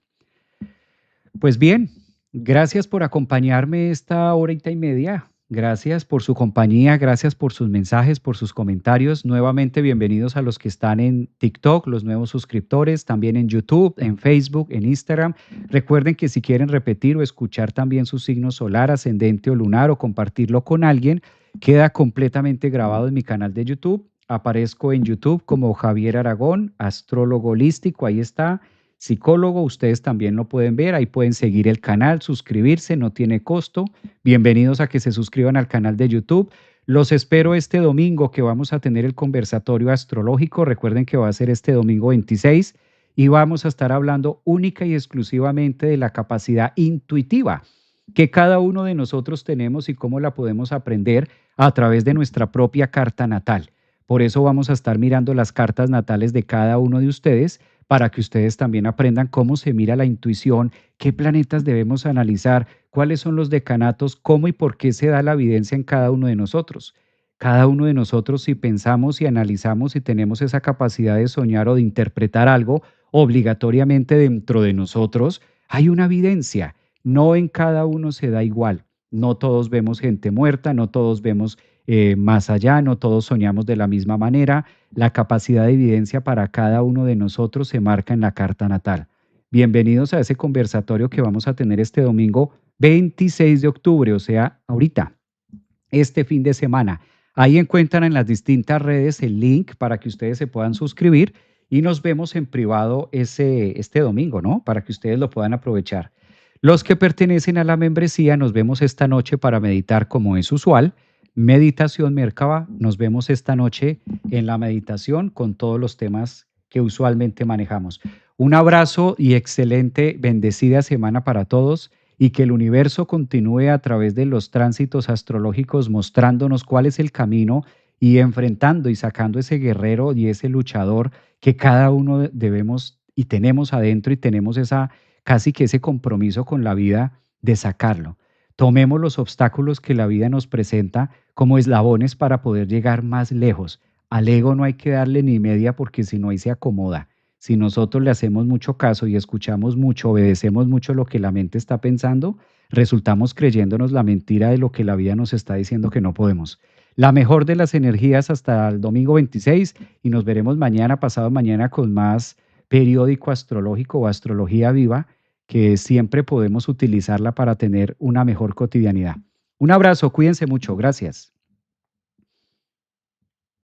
Pues bien, gracias por acompañarme esta horita y media. Gracias por su compañía, gracias por sus mensajes, por sus comentarios. Nuevamente, bienvenidos a los que están en TikTok, los nuevos suscriptores, también en YouTube, en Facebook, en Instagram. Recuerden que si quieren repetir o escuchar también su signo solar, ascendente o lunar o compartirlo con alguien, queda completamente grabado en mi canal de YouTube. Aparezco en YouTube como Javier Aragón, astrólogo holístico, ahí está psicólogo, ustedes también lo pueden ver, ahí pueden seguir el canal, suscribirse, no tiene costo. Bienvenidos a que se suscriban al canal de YouTube. Los espero este domingo que vamos a tener el conversatorio astrológico. Recuerden que va a ser este domingo 26 y vamos a estar hablando única y exclusivamente de la capacidad intuitiva que cada uno de nosotros tenemos y cómo la podemos aprender a través de nuestra propia carta natal. Por eso vamos a estar mirando las cartas natales de cada uno de ustedes para que ustedes también aprendan cómo se mira la intuición, qué planetas debemos analizar, cuáles son los decanatos, cómo y por qué se da la evidencia en cada uno de nosotros. Cada uno de nosotros, si pensamos y analizamos y tenemos esa capacidad de soñar o de interpretar algo, obligatoriamente dentro de nosotros hay una evidencia. No en cada uno se da igual. No todos vemos gente muerta, no todos vemos más allá, no todos soñamos de la misma manera. La capacidad de evidencia para cada uno de nosotros se marca en la carta natal. Bienvenidos a ese conversatorio que vamos a tener este domingo 26 de octubre, o sea, ahorita, este fin de semana. Ahí encuentran en las distintas redes el link para que ustedes se puedan suscribir y nos vemos en privado este domingo, ¿no? Para que ustedes lo puedan aprovechar. Los que pertenecen a la membresía, nos vemos esta noche para meditar como es usual. Meditación Merkaba, nos vemos esta noche en la meditación con todos los temas que usualmente manejamos. Un abrazo y excelente, bendecida semana para todos y que el universo continúe a través de los tránsitos astrológicos mostrándonos cuál es el camino y enfrentando y sacando ese guerrero y ese luchador que cada uno debemos y tenemos adentro y tenemos esa casi que ese compromiso con la vida de sacarlo. Tomemos los obstáculos que la vida nos presenta como eslabones para poder llegar más lejos. Al ego no hay que darle ni media porque si no ahí se acomoda. Si nosotros le hacemos mucho caso y escuchamos mucho, obedecemos mucho lo que la mente está pensando, resultamos creyéndonos la mentira de lo que la vida nos está diciendo que no podemos. La mejor de las energías hasta el domingo 26 y nos veremos mañana, pasado mañana con más periódico astrológico o astrología viva que siempre podemos utilizarla para tener una mejor cotidianidad. Un abrazo, cuídense mucho, gracias.